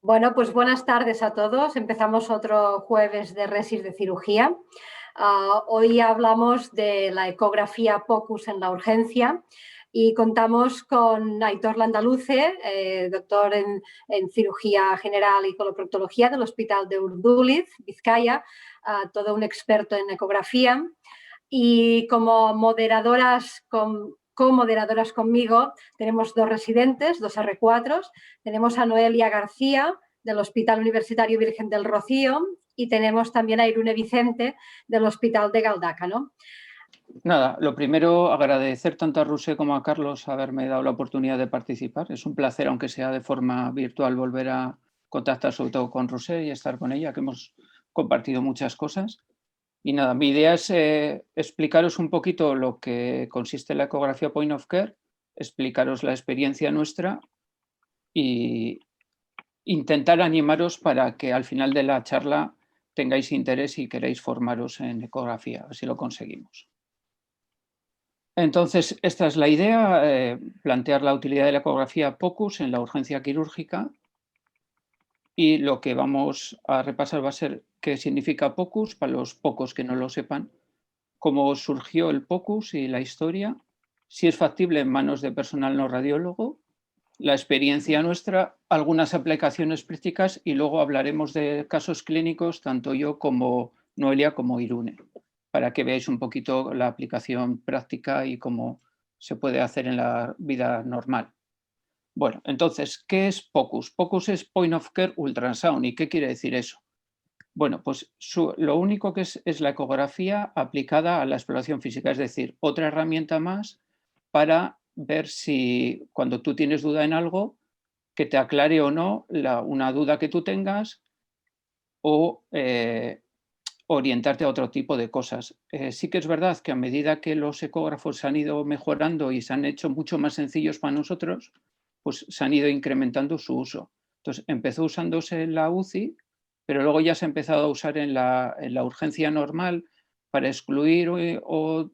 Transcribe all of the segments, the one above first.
Bueno, pues buenas tardes a todos. Empezamos otro jueves de Resis de Cirugía. Hoy hablamos de la ecografía POCUS en la urgencia y contamos con Aitor Landaluce, doctor en cirugía general y coloproctología del Hospital de Urduliz, Vizcaya, todo un experto en ecografía. Y como moderadoras, co-moderadoras conmigo, tenemos dos residentes, dos R4. Tenemos a Noelia García, del Hospital Universitario Virgen del Rocío, y tenemos también a Irune Vicente, del Hospital de Galdácano. Nada, lo primero, agradecer tanto a Rusé como a Carlos haberme dado la oportunidad de participar. Es un placer, aunque sea de forma virtual, volver a contactar sobre todo con Rusé y estar con ella, que hemos compartido muchas cosas. Y nada, mi idea es explicaros un poquito lo que consiste la ecografía Point of Care, explicaros la experiencia nuestra e intentar animaros para que al final de la charla tengáis interés y queráis formaros en ecografía, a ver si lo conseguimos. Entonces, esta es la idea, plantear la utilidad de la ecografía POCUS en la urgencia quirúrgica, y lo que vamos a repasar va a ser qué significa POCUS, para los pocos que no lo sepan, cómo surgió el POCUS y la historia, si es factible en manos de personal no radiólogo, la experiencia nuestra, algunas aplicaciones prácticas y luego hablaremos de casos clínicos, tanto yo como Noelia como Irune, para que veáis un poquito la aplicación práctica y cómo se puede hacer en la vida normal. Bueno, entonces, ¿qué es POCUS? POCUS es Point of Care Ultrasound. ¿Y qué quiere decir eso? Bueno, pues lo único que es la ecografía aplicada a la exploración física, es decir, otra herramienta más para ver si cuando tú tienes duda en algo, que te aclare o no una duda que tú tengas o orientarte a otro tipo de cosas. Sí que es verdad que a medida que los ecógrafos se han ido mejorando y se han hecho mucho más sencillos para nosotros, pues se han ido incrementando su uso. Entonces, empezó usándose en la UCI, pero luego ya se ha empezado a usar en la urgencia normal para excluir o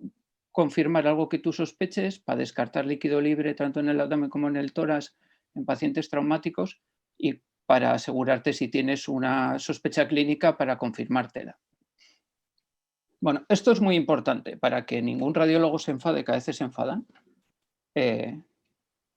confirmar algo que tú sospeches, para descartar líquido libre tanto en el abdomen como en el tórax en pacientes traumáticos y para asegurarte si tienes una sospecha clínica para confirmártela. Bueno, esto es muy importante para que ningún radiólogo se enfade, que a veces se enfadan.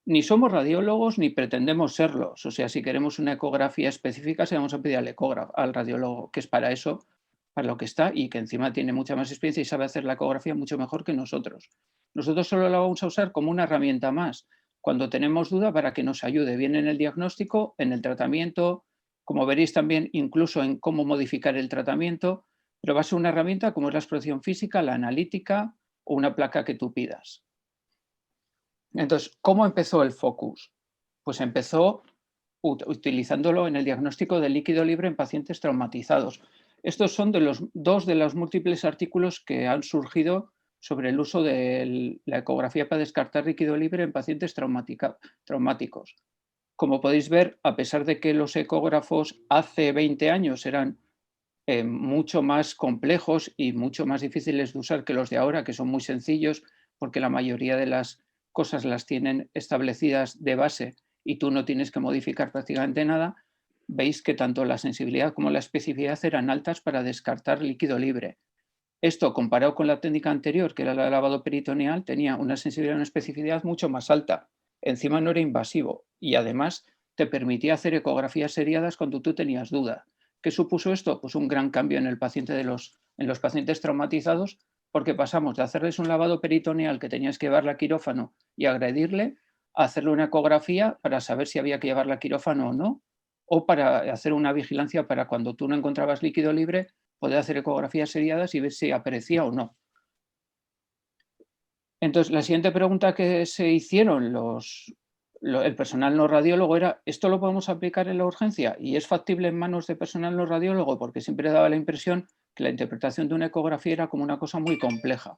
Ni somos radiólogos ni pretendemos serlos. O sea, si queremos una ecografía específica, se vamos a pedir al radiólogo, que es para eso, para lo que está, y que encima tiene mucha más experiencia y sabe hacer la ecografía mucho mejor que nosotros. Nosotros solo la vamos a usar como una herramienta más, cuando tenemos duda, para que nos ayude bien en el diagnóstico, en el tratamiento, como veréis también incluso en cómo modificar el tratamiento, pero va a ser una herramienta como es la exploración física, la analítica o una placa que tú pidas. Entonces, ¿cómo empezó el FOCUS? Pues empezó utilizándolo en el diagnóstico de líquido libre en pacientes traumatizados. Estos son dos de los múltiples artículos que han surgido sobre el uso de la ecografía para descartar líquido libre en pacientes traumáticos. Como podéis ver, a pesar de que los ecógrafos hace 20 años eran mucho más complejos y mucho más difíciles de usar que los de ahora, que son muy sencillos, porque la mayoría de las cosas las tienen establecidas de base y tú no tienes que modificar prácticamente nada, veis que tanto la sensibilidad como la especificidad eran altas para descartar líquido libre. Esto, comparado con la técnica anterior, que era el lavado peritoneal, tenía una sensibilidad y una especificidad mucho más alta. Encima no era invasivo y además te permitía hacer ecografías seriadas cuando tú tenías duda. ¿Qué supuso esto? Pues un gran cambio en el paciente en los pacientes traumatizados, porque pasamos de hacerles un lavado peritoneal que tenías que llevarla a quirófano y agredirle, a hacerle una ecografía para saber si había que llevarla a quirófano o no, o para hacer una vigilancia para cuando tú no encontrabas líquido libre, poder hacer ecografías seriadas y ver si aparecía o no. Entonces, la siguiente pregunta que se hicieron el personal no radiólogo era: ¿esto lo podemos aplicar en la urgencia? ¿Y es factible en manos de personal no radiólogo? Porque siempre daba la impresión que la interpretación de una ecografía era como una cosa muy compleja.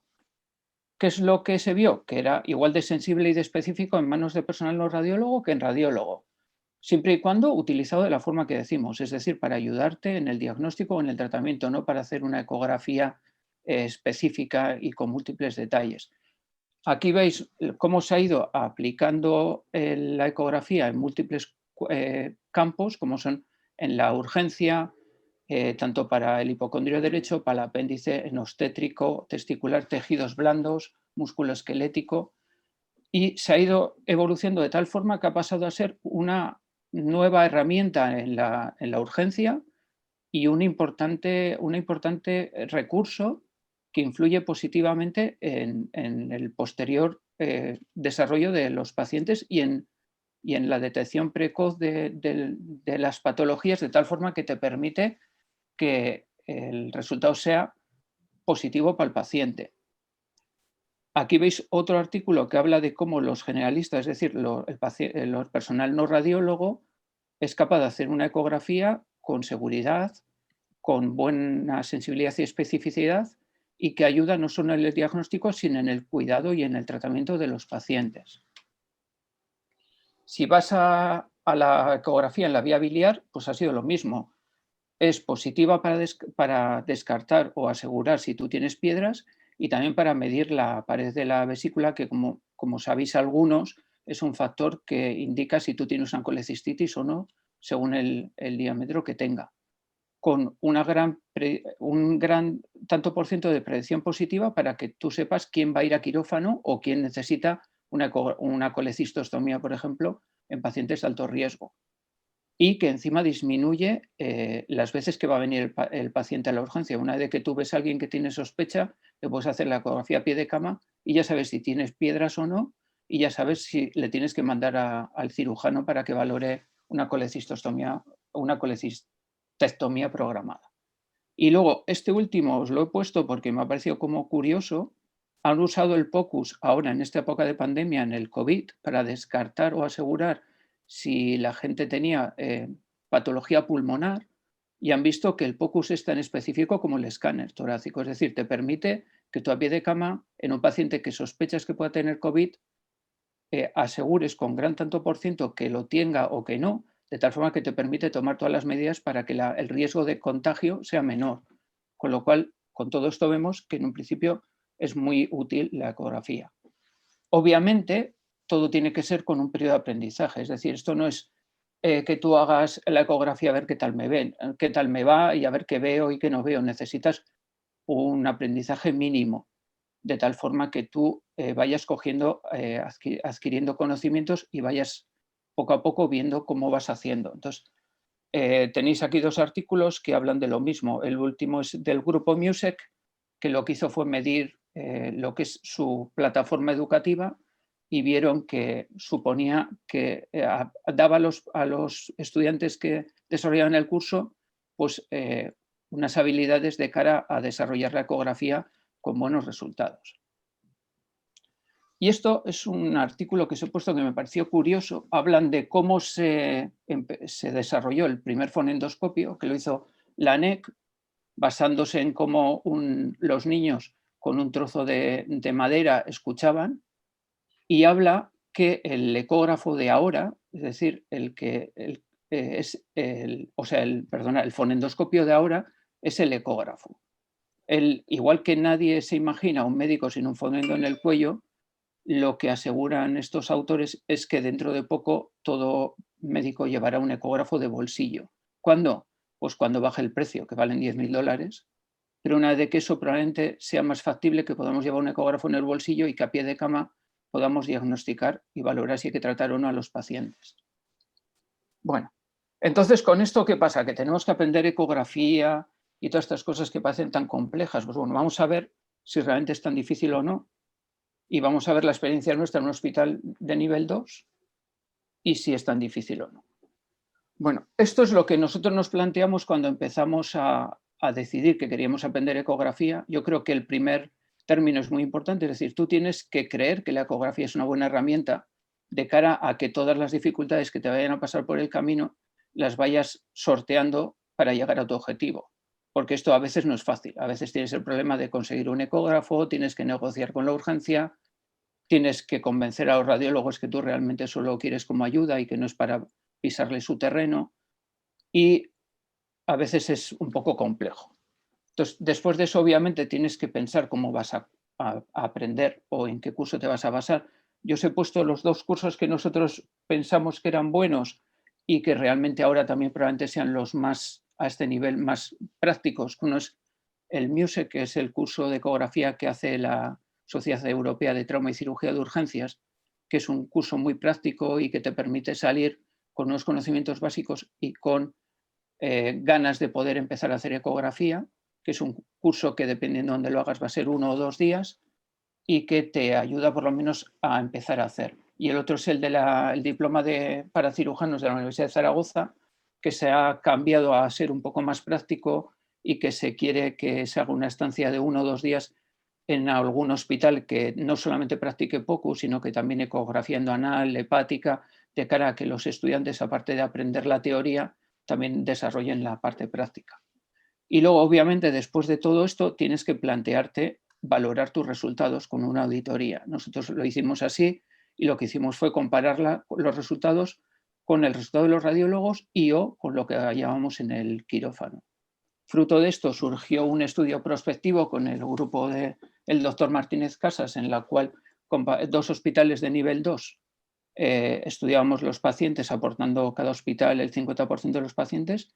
¿Qué es lo que se vio? Que era igual de sensible y de específico en manos de personal no radiólogo que en radiólogo, siempre y cuando utilizado de la forma que decimos, es decir, para ayudarte en el diagnóstico o en el tratamiento, no para hacer una ecografía específica y con múltiples detalles. Aquí veis cómo se ha ido aplicando la ecografía en múltiples campos, como son en la urgencia, tanto para el hipocondrio derecho, para el apéndice, en obstétrico, testicular, tejidos blandos, músculo esquelético, y se ha ido evolucionando de tal forma que ha pasado a ser una nueva herramienta en la urgencia y un importante recurso que influye positivamente en el posterior desarrollo de los pacientes y en la detección precoz de las patologías, de tal forma que te permite que el resultado sea positivo para el paciente. Aquí veis otro artículo que habla de cómo los generalistas, es decir, el personal no radiólogo, es capaz de hacer una ecografía con seguridad, con buena sensibilidad y especificidad, y que ayuda no solo en el diagnóstico, sino en el cuidado y en el tratamiento de los pacientes. Si vas a la ecografía en la vía biliar, pues ha sido lo mismo. Es positiva para descartar o asegurar si tú tienes piedras, y también para medir la pared de la vesícula, que como sabéis algunos, es un factor que indica si tú tienes una colecistitis o no, según el diámetro que tenga, con un gran tanto por ciento de predicción positiva para que tú sepas quién va a ir a quirófano o quién necesita una colecistostomía, por ejemplo, en pacientes de alto riesgo. Y que encima disminuye las veces que va a venir el paciente a la urgencia. Una vez que tú ves a alguien que tiene sospecha, le puedes hacer la ecografía a pie de cama y ya sabes si tienes piedras o no, y ya sabes si le tienes que mandar al cirujano para que valore una colecistostomía o una colecistectomía programada. Y luego, este último os lo he puesto porque me ha parecido como curioso. Han usado el POCUS ahora en esta época de pandemia, en el COVID, para descartar o asegurar si la gente tenía patología pulmonar, y han visto que el POCUS es tan específico como el escáner torácico. Es decir, te permite que tú a pie de cama, en un paciente que sospechas que pueda tener COVID, asegures con gran tanto por ciento que lo tenga o que no, de tal forma que te permite tomar todas las medidas para que el riesgo de contagio sea menor. Con lo cual, con todo esto vemos que en un principio es muy útil la ecografía. Obviamente, todo tiene que ser con un periodo de aprendizaje, es decir, esto no es que tú hagas la ecografía a ver qué tal me ven, qué tal me va y a ver qué veo y qué no veo. Necesitas un aprendizaje mínimo, de tal forma que tú vayas adquiriendo conocimientos y vayas poco a poco viendo cómo vas haciendo. Entonces, tenéis aquí dos artículos que hablan de lo mismo. El último es del grupo MUSEC, que lo que hizo fue medir lo que es su plataforma educativa, y vieron que suponía que daba a los estudiantes que desarrollaban el curso pues, unas habilidades de cara a desarrollar la ecografía con buenos resultados. Y esto es un artículo que os he puesto que me pareció curioso. Hablan de cómo se desarrolló el primer fonendoscopio, que lo hizo la ANEC, basándose en cómo los niños con un trozo de madera escuchaban, y habla que el ecógrafo de ahora, es decir, el fonendoscopio de ahora es el ecógrafo. Igual que nadie se imagina a un médico sin un fonendo en el cuello, lo que aseguran estos autores es que dentro de poco todo médico llevará un ecógrafo de bolsillo. ¿Cuándo? Pues cuando baje el precio, que valen $10.000, pero una vez de que eso probablemente sea más factible, que podamos llevar un ecógrafo en el bolsillo y que a pie de cama podamos diagnosticar y valorar si hay que tratar o no a los pacientes. Bueno, entonces, ¿con esto qué pasa? Que tenemos que aprender ecografía y todas estas cosas que parecen tan complejas. Pues bueno, vamos a ver si realmente es tan difícil o no, y vamos a ver la experiencia nuestra en un hospital de nivel 2 y si es tan difícil o no. Bueno, esto es lo que nosotros nos planteamos cuando empezamos a decidir que queríamos aprender ecografía. Yo creo que el primer término es muy importante, es decir, tú tienes que creer que la ecografía es una buena herramienta de cara a que todas las dificultades que te vayan a pasar por el camino las vayas sorteando para llegar a tu objetivo. Porque esto a veces no es fácil. A veces tienes el problema de conseguir un ecógrafo, tienes que negociar con la urgencia, tienes que convencer a los radiólogos que tú realmente solo quieres como ayuda y que no es para pisarle su terreno, y a veces es un poco complejo. Entonces, después de eso, obviamente, tienes que pensar cómo vas a aprender o en qué curso te vas a basar. Yo os he puesto los dos cursos que nosotros pensamos que eran buenos y que realmente ahora también probablemente sean los más, a este nivel, más prácticos. Uno es el MUSE, que es el curso de ecografía que hace la Sociedad Europea de Trauma y Cirugía de Urgencias, que es un curso muy práctico y que te permite salir con unos conocimientos básicos y con ganas de poder empezar a hacer ecografía, que es un curso que dependiendo de dónde lo hagas va a ser 1 o 2 días y que te ayuda por lo menos a empezar a hacer. Y el otro es el diploma para cirujanos de la Universidad de Zaragoza, que se ha cambiado a ser un poco más práctico y que se quiere que se haga una estancia de 1 o 2 días en algún hospital que no solamente practique POCUS, sino que también ecografía endoanal, hepática, de cara a que los estudiantes, aparte de aprender la teoría, también desarrollen la parte práctica. Y luego, obviamente, después de todo esto, tienes que plantearte valorar tus resultados con una auditoría. Nosotros lo hicimos así y lo que hicimos fue comparar los resultados con el resultado de los radiólogos y o con lo que hallábamos en el quirófano. Fruto de esto surgió un estudio prospectivo con el grupo del doctor Martínez Casas, en la cual 2 hospitales de nivel 2 estudiábamos los pacientes, aportando cada hospital el 50% de los pacientes.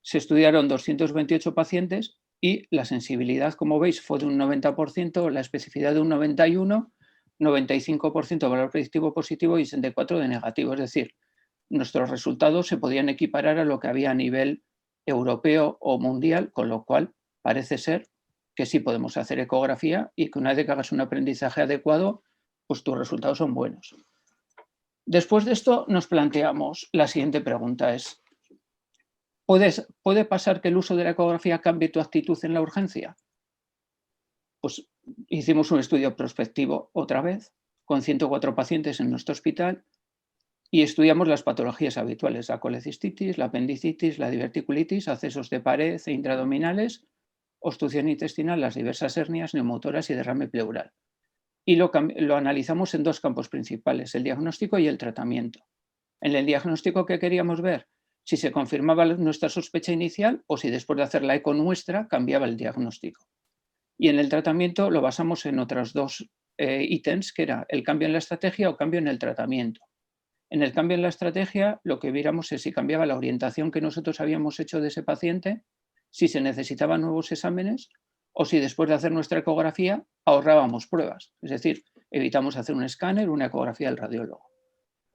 Se estudiaron 228 pacientes y la sensibilidad, como veis, fue de un 90%, la especificidad de un 91%, 95% de valor predictivo positivo y 64% de negativo. Es decir, nuestros resultados se podían equiparar a lo que había a nivel europeo o mundial, con lo cual parece ser que sí podemos hacer ecografía y que una vez que hagas un aprendizaje adecuado, pues tus resultados son buenos. Después de esto nos planteamos la siguiente pregunta es, ¿puede pasar que el uso de la ecografía cambie tu actitud en la urgencia? Pues hicimos un estudio prospectivo otra vez, con 104 pacientes en nuestro hospital y estudiamos las patologías habituales, la colecistitis, la apendicitis, la diverticulitis, accesos de pared e intraabdominales, obstrucción intestinal, las diversas hernias, neumotoras y derrame pleural. Y lo analizamos en 2 campos principales, el diagnóstico y el tratamiento. En el diagnóstico, ¿qué queríamos ver? Si se confirmaba nuestra sospecha inicial o si después de hacer la eco nuestra cambiaba el diagnóstico. Y en el tratamiento lo basamos en otros 2 ítems, que era el cambio en la estrategia o cambio en el tratamiento. En el cambio en la estrategia, lo que viéramos es si cambiaba la orientación que nosotros habíamos hecho de ese paciente, si se necesitaban nuevos exámenes o si después de hacer nuestra ecografía ahorrábamos pruebas. Es decir, evitamos hacer un escáner o una ecografía del radiólogo.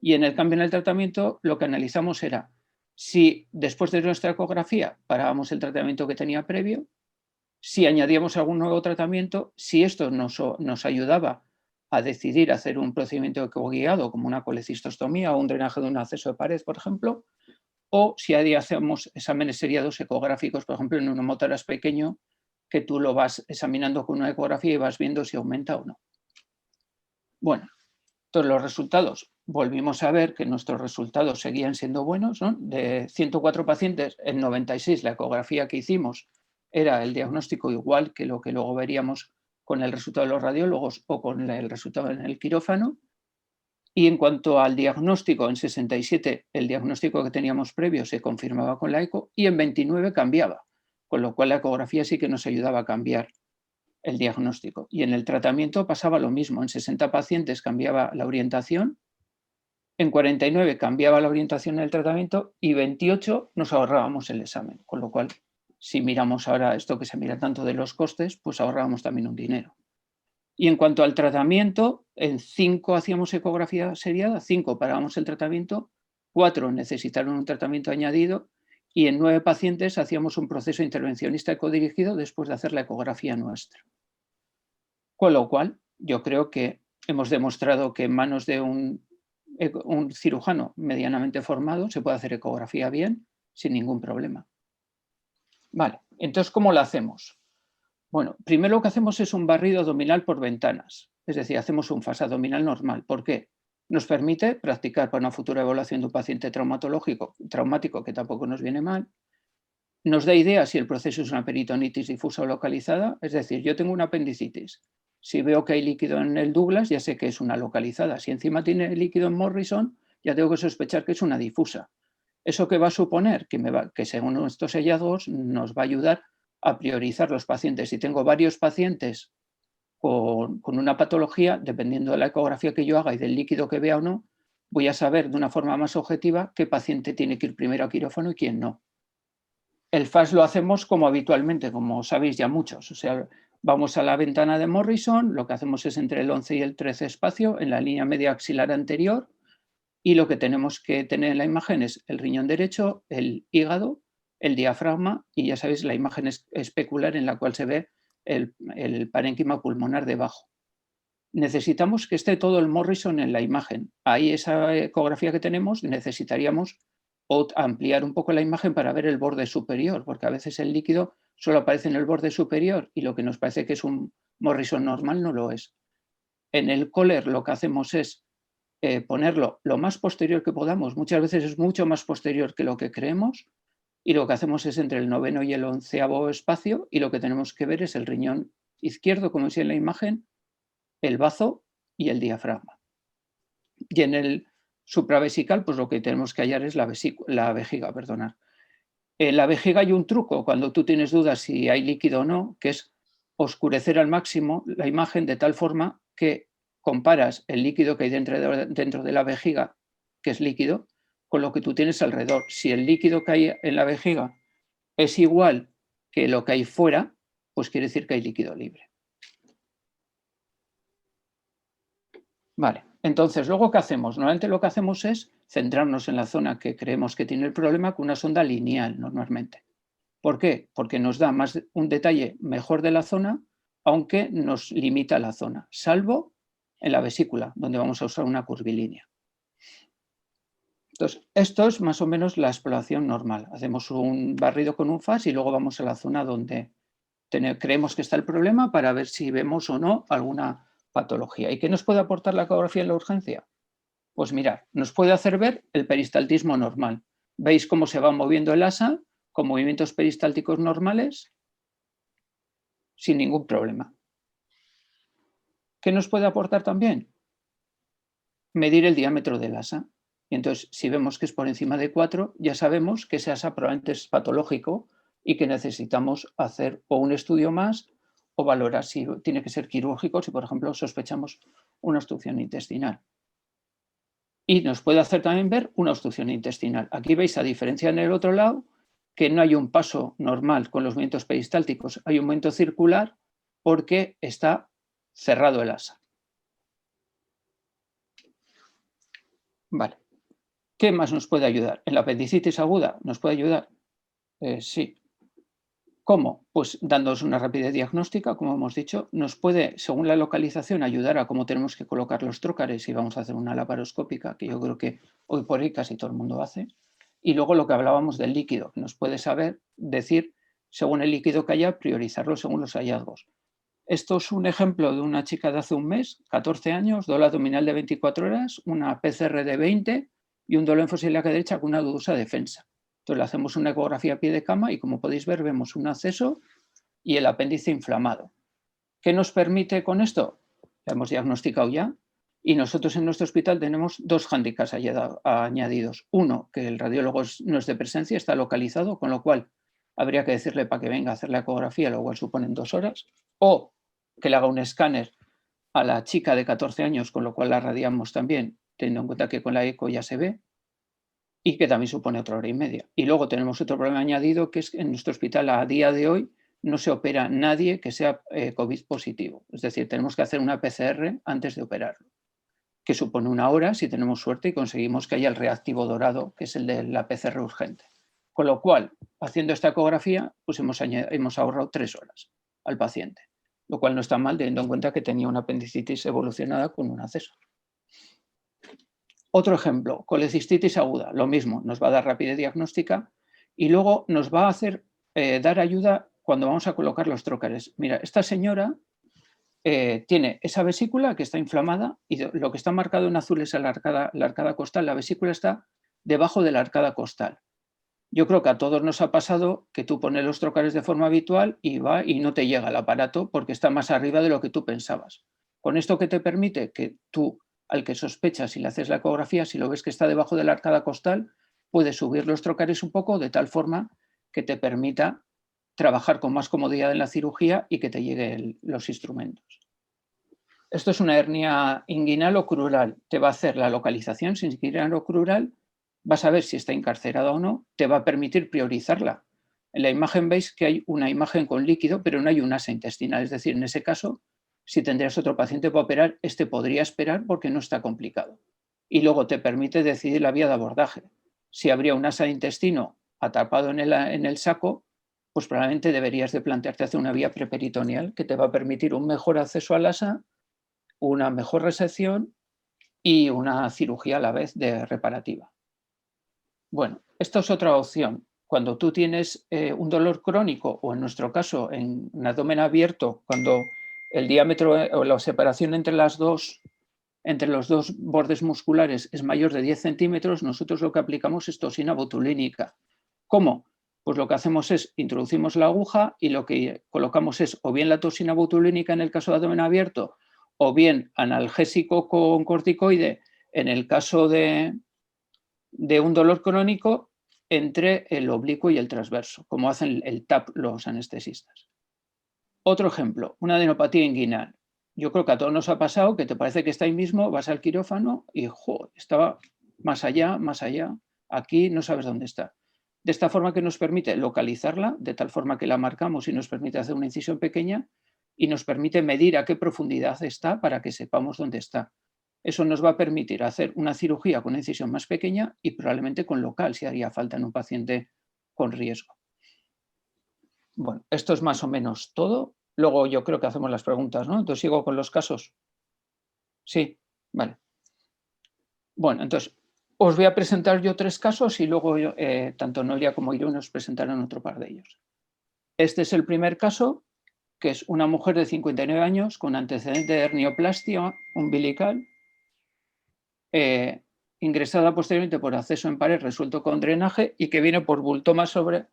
Y en el cambio en el tratamiento, lo que analizamos era si después de nuestra ecografía parábamos el tratamiento que tenía previo, si añadíamos algún nuevo tratamiento, si esto nos ayudaba a decidir hacer un procedimiento ecoguiado como una colecistostomía o un drenaje de un acceso de pared, por ejemplo, o si hacemos exámenes seriados ecográficos, por ejemplo, en un neumotórax pequeño, que tú lo vas examinando con una ecografía y vas viendo si aumenta o no. Bueno, entonces los resultados, volvimos a ver que nuestros resultados seguían siendo buenos, ¿no? De 104 pacientes, en 96 la ecografía que hicimos era el diagnóstico igual que lo que luego veríamos con el resultado de los radiólogos o con el resultado en el quirófano. Y en cuanto al diagnóstico, en 67 el diagnóstico que teníamos previo se confirmaba con la eco y en 29 cambiaba, con lo cual la ecografía sí que nos ayudaba a cambiar el diagnóstico. Y en el tratamiento pasaba lo mismo, en 60 pacientes cambiaba la orientación, en 49 cambiaba la orientación en el tratamiento y 28 nos ahorrábamos el examen, con lo cual si miramos ahora esto que se mira tanto de los costes, pues ahorrábamos también un dinero. Y en cuanto al tratamiento, en 5 hacíamos ecografía seriada, 5 parábamos el tratamiento, 4 necesitaron un tratamiento añadido y en 9 pacientes hacíamos un proceso intervencionista ecodirigido después de hacer la ecografía nuestra. Con lo cual, yo creo que hemos demostrado que en manos de un cirujano medianamente formado se puede hacer ecografía bien, sin ningún problema. Vale, entonces, ¿cómo lo hacemos? Bueno, primero lo que hacemos es un barrido abdominal por ventanas, es decir, hacemos un FAS abdominal normal. ¿Por qué? Nos permite practicar para una futura evaluación de un paciente traumático, que tampoco nos viene mal. Nos da idea si el proceso es una peritonitis difusa o localizada, es decir, yo tengo una apendicitis. Si veo que hay líquido en el Douglas, ya sé que es una localizada. Si encima tiene líquido en Morrison, ya tengo que sospechar que es una difusa. ¿Eso qué va a suponer? Que según estos hallazgos nos va a ayudar a priorizar los pacientes. Si tengo varios pacientes con una patología, dependiendo de la ecografía que yo haga y del líquido que vea o no, voy a saber de una forma más objetiva qué paciente tiene que ir primero a quirófano y quién no. El FAS lo hacemos como habitualmente, como sabéis ya muchos. O sea, vamos a la ventana de Morrison, lo que hacemos es entre el 11 y el 13 espacio, en la línea media axilar anterior, y lo que tenemos que tener en la imagen es el riñón derecho, el hígado, el diafragma, y ya sabéis, la imagen especular en la cual se ve el parénquima pulmonar debajo. Necesitamos que esté todo el Morrison en la imagen. Ahí esa ecografía que tenemos necesitaríamos ampliar un poco la imagen para ver el borde superior, porque a veces el líquido solo aparece en el borde superior y lo que nos parece que es un Morrison normal no lo es. En el Kohler lo que hacemos es ponerlo lo más posterior que podamos, muchas veces es mucho más posterior que lo que creemos, y lo que hacemos es entre el 9º y el 11º espacio, y lo que tenemos que ver es el riñón izquierdo, como decía en la imagen, el bazo y el diafragma. Y en el supravesical, pues lo que tenemos que hallar es la vejiga. En la vejiga hay un truco cuando tú tienes dudas si hay líquido o no, que es oscurecer al máximo la imagen de tal forma que comparas el líquido que hay dentro de la vejiga, que es líquido, con lo que tú tienes alrededor. Si el líquido que hay en la vejiga es igual que lo que hay fuera, pues quiere decir que hay líquido libre. Vale, entonces, ¿luego qué hacemos? Normalmente lo que hacemos es centrarnos en la zona que creemos que tiene el problema con una sonda lineal, normalmente. ¿Por qué? Porque nos da un detalle mejor de la zona, aunque nos limita la zona, salvo en la vesícula, donde vamos a usar una curvilínea. Entonces, esto es más o menos la exploración normal. Hacemos un barrido con un FAS y luego vamos a la zona donde creemos que está el problema para ver si vemos o no alguna patología. ¿Y qué nos puede aportar la ecografía en la urgencia? Pues mirad, nos puede hacer ver el peristaltismo normal. ¿Veis cómo se va moviendo el asa con movimientos peristálticos normales? Sin ningún problema. ¿Qué nos puede aportar también? Medir el diámetro del asa. Y entonces, si vemos que es por encima de 4, ya sabemos que ese asa probablemente es patológico y que necesitamos hacer o un estudio más o valorar si tiene que ser quirúrgico, si por ejemplo sospechamos una obstrucción intestinal. Y nos puede hacer también ver una obstrucción intestinal. Aquí veis, a diferencia en el otro lado, que no hay un paso normal con los movimientos peristálticos, hay un movimiento circular porque está cerrado el asa. Vale. ¿Qué más nos puede ayudar? ¿En la apendicitis aguda nos puede ayudar? Sí. ¿Cómo? Pues dándonos una rapidez diagnóstica, como hemos dicho, nos puede, según la localización, ayudar a cómo tenemos que colocar los trócares y vamos a hacer una laparoscópica, que yo creo que hoy por hoy casi todo el mundo hace. Y luego lo que hablábamos del líquido, que nos puede decir, según el líquido que haya, priorizarlo según los hallazgos. Esto es un ejemplo de una chica de hace un mes, 14 años, dolor abdominal de 24 horas, una PCR de 20 y un dolor en fosa ilíaca derecha con una dudosa defensa. Entonces le hacemos una ecografía a pie de cama y, como podéis ver, vemos un acceso y el apéndice inflamado. ¿Qué nos permite con esto? La hemos diagnosticado ya y nosotros en nuestro hospital tenemos 2 hándicaps añadidos. Uno, que el radiólogo no es de presencia, está localizado, con lo cual habría que decirle para que venga a hacer la ecografía, lo cual suponen 2 horas. O que le haga un escáner a la chica de 14 años, con lo cual la radiamos también, teniendo en cuenta que con la eco ya se ve, y que también supone 1 hora y media. Y luego tenemos otro problema añadido, que es que en nuestro hospital a día de hoy no se opera nadie que sea COVID positivo. Es decir, tenemos que hacer una PCR antes de operarlo, que supone 1 hora si tenemos suerte y conseguimos que haya el reactivo dorado, que es el de la PCR urgente. Con lo cual, haciendo esta ecografía, pues hemos ahorrado 3 horas al paciente, lo cual no está mal teniendo en cuenta que tenía una apendicitis evolucionada con un acceso. Otro ejemplo, colecistitis aguda, lo mismo, nos va a dar rapidez diagnóstica y luego nos va a hacer dar ayuda cuando vamos a colocar los trócares. Mira, esta señora tiene esa vesícula que está inflamada y lo que está marcado en azul es la arcada costal. La vesícula está debajo de la arcada costal. Yo creo que a todos nos ha pasado que tú pones los trócares de forma habitual y va y no te llega el aparato porque está más arriba de lo que tú pensabas. Con esto, ¿qué te permite? Que tú, al que sospechas, si le haces la ecografía, si lo ves que está debajo de la arcada costal, puedes subir los trócares un poco de tal forma que te permita trabajar con más comodidad en la cirugía y que te lleguen los instrumentos. Esto es una hernia inguinal o crural. Te va a hacer la localización si es inguinal o crural, vas a ver si está encarcerada o no, te va a permitir priorizarla. En la imagen veis que hay una imagen con líquido, pero no hay un asa intestinal. Es decir, en ese caso, si tendrías otro paciente para operar, este podría esperar porque no está complicado. Y luego te permite decidir la vía de abordaje. Si habría un asa de intestino atrapado en el saco, pues probablemente deberías de plantearte hacer una vía preperitoneal que te va a permitir un mejor acceso al asa, una mejor resección y una cirugía a la vez de reparativa. Bueno, esta es otra opción. Cuando tú tienes un dolor crónico, o en nuestro caso en un abdomen abierto, cuando el diámetro o la separación entre los dos bordes musculares es mayor de 10 centímetros, nosotros lo que aplicamos es toxina botulínica. ¿Cómo? Pues lo que hacemos es introducimos la aguja y lo que colocamos es o bien la toxina botulínica en el caso de abdomen abierto, o bien analgésico con corticoide en el caso de un dolor crónico entre el oblicuo y el transverso, como hacen el TAP los anestesistas. Otro ejemplo, una adenopatía inguinal. Yo creo que a todos nos ha pasado que te parece que está ahí mismo, vas al quirófano y estaba más allá, aquí no sabes dónde está. De esta forma que nos permite localizarla, de tal forma que la marcamos y nos permite hacer una incisión pequeña y nos permite medir a qué profundidad está para que sepamos dónde está. Eso nos va a permitir hacer una cirugía con una incisión más pequeña y probablemente con local, si haría falta en un paciente con riesgo. Bueno, esto es más o menos todo. Luego yo creo que hacemos las preguntas, ¿no? Entonces, ¿sigo con los casos? Sí, vale. Bueno, entonces, os voy a presentar yo 3 casos y luego tanto Noelia como Irún nos presentarán otro par de ellos. Este es el primer caso, que es una mujer de 59 años con antecedente de hernioplastia umbilical, ingresada posteriormente por acceso en pared resuelto con drenaje y que viene por bultoma sobre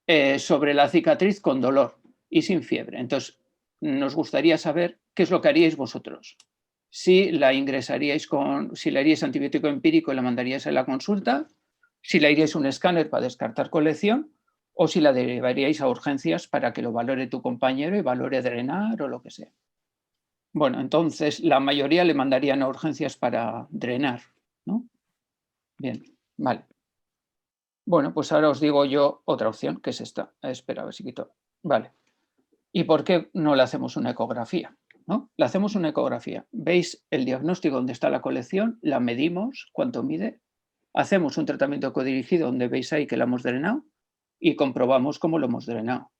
la cicatriz con dolor y sin fiebre. Entonces, nos gustaría saber qué es lo que haríais vosotros. Si la ingresaríais si le haríais antibiótico empírico y la mandaríais a la consulta, si le haríais un escáner para descartar colección o si la derivaríais a urgencias para que lo valore tu compañero y valore drenar o lo que sea. Bueno, entonces la mayoría le mandarían a urgencias para drenar, ¿no? Bien, vale. Bueno, pues ahora os digo yo otra opción, que es esta. Espera, a ver si quito. Vale. ¿Y por qué no le hacemos una ecografía? ¿No? Le hacemos una ecografía. Veis el diagnóstico donde está la colección, la medimos, cuánto mide, hacemos un tratamiento codirigido donde veis ahí que la hemos drenado y comprobamos cómo lo hemos drenado,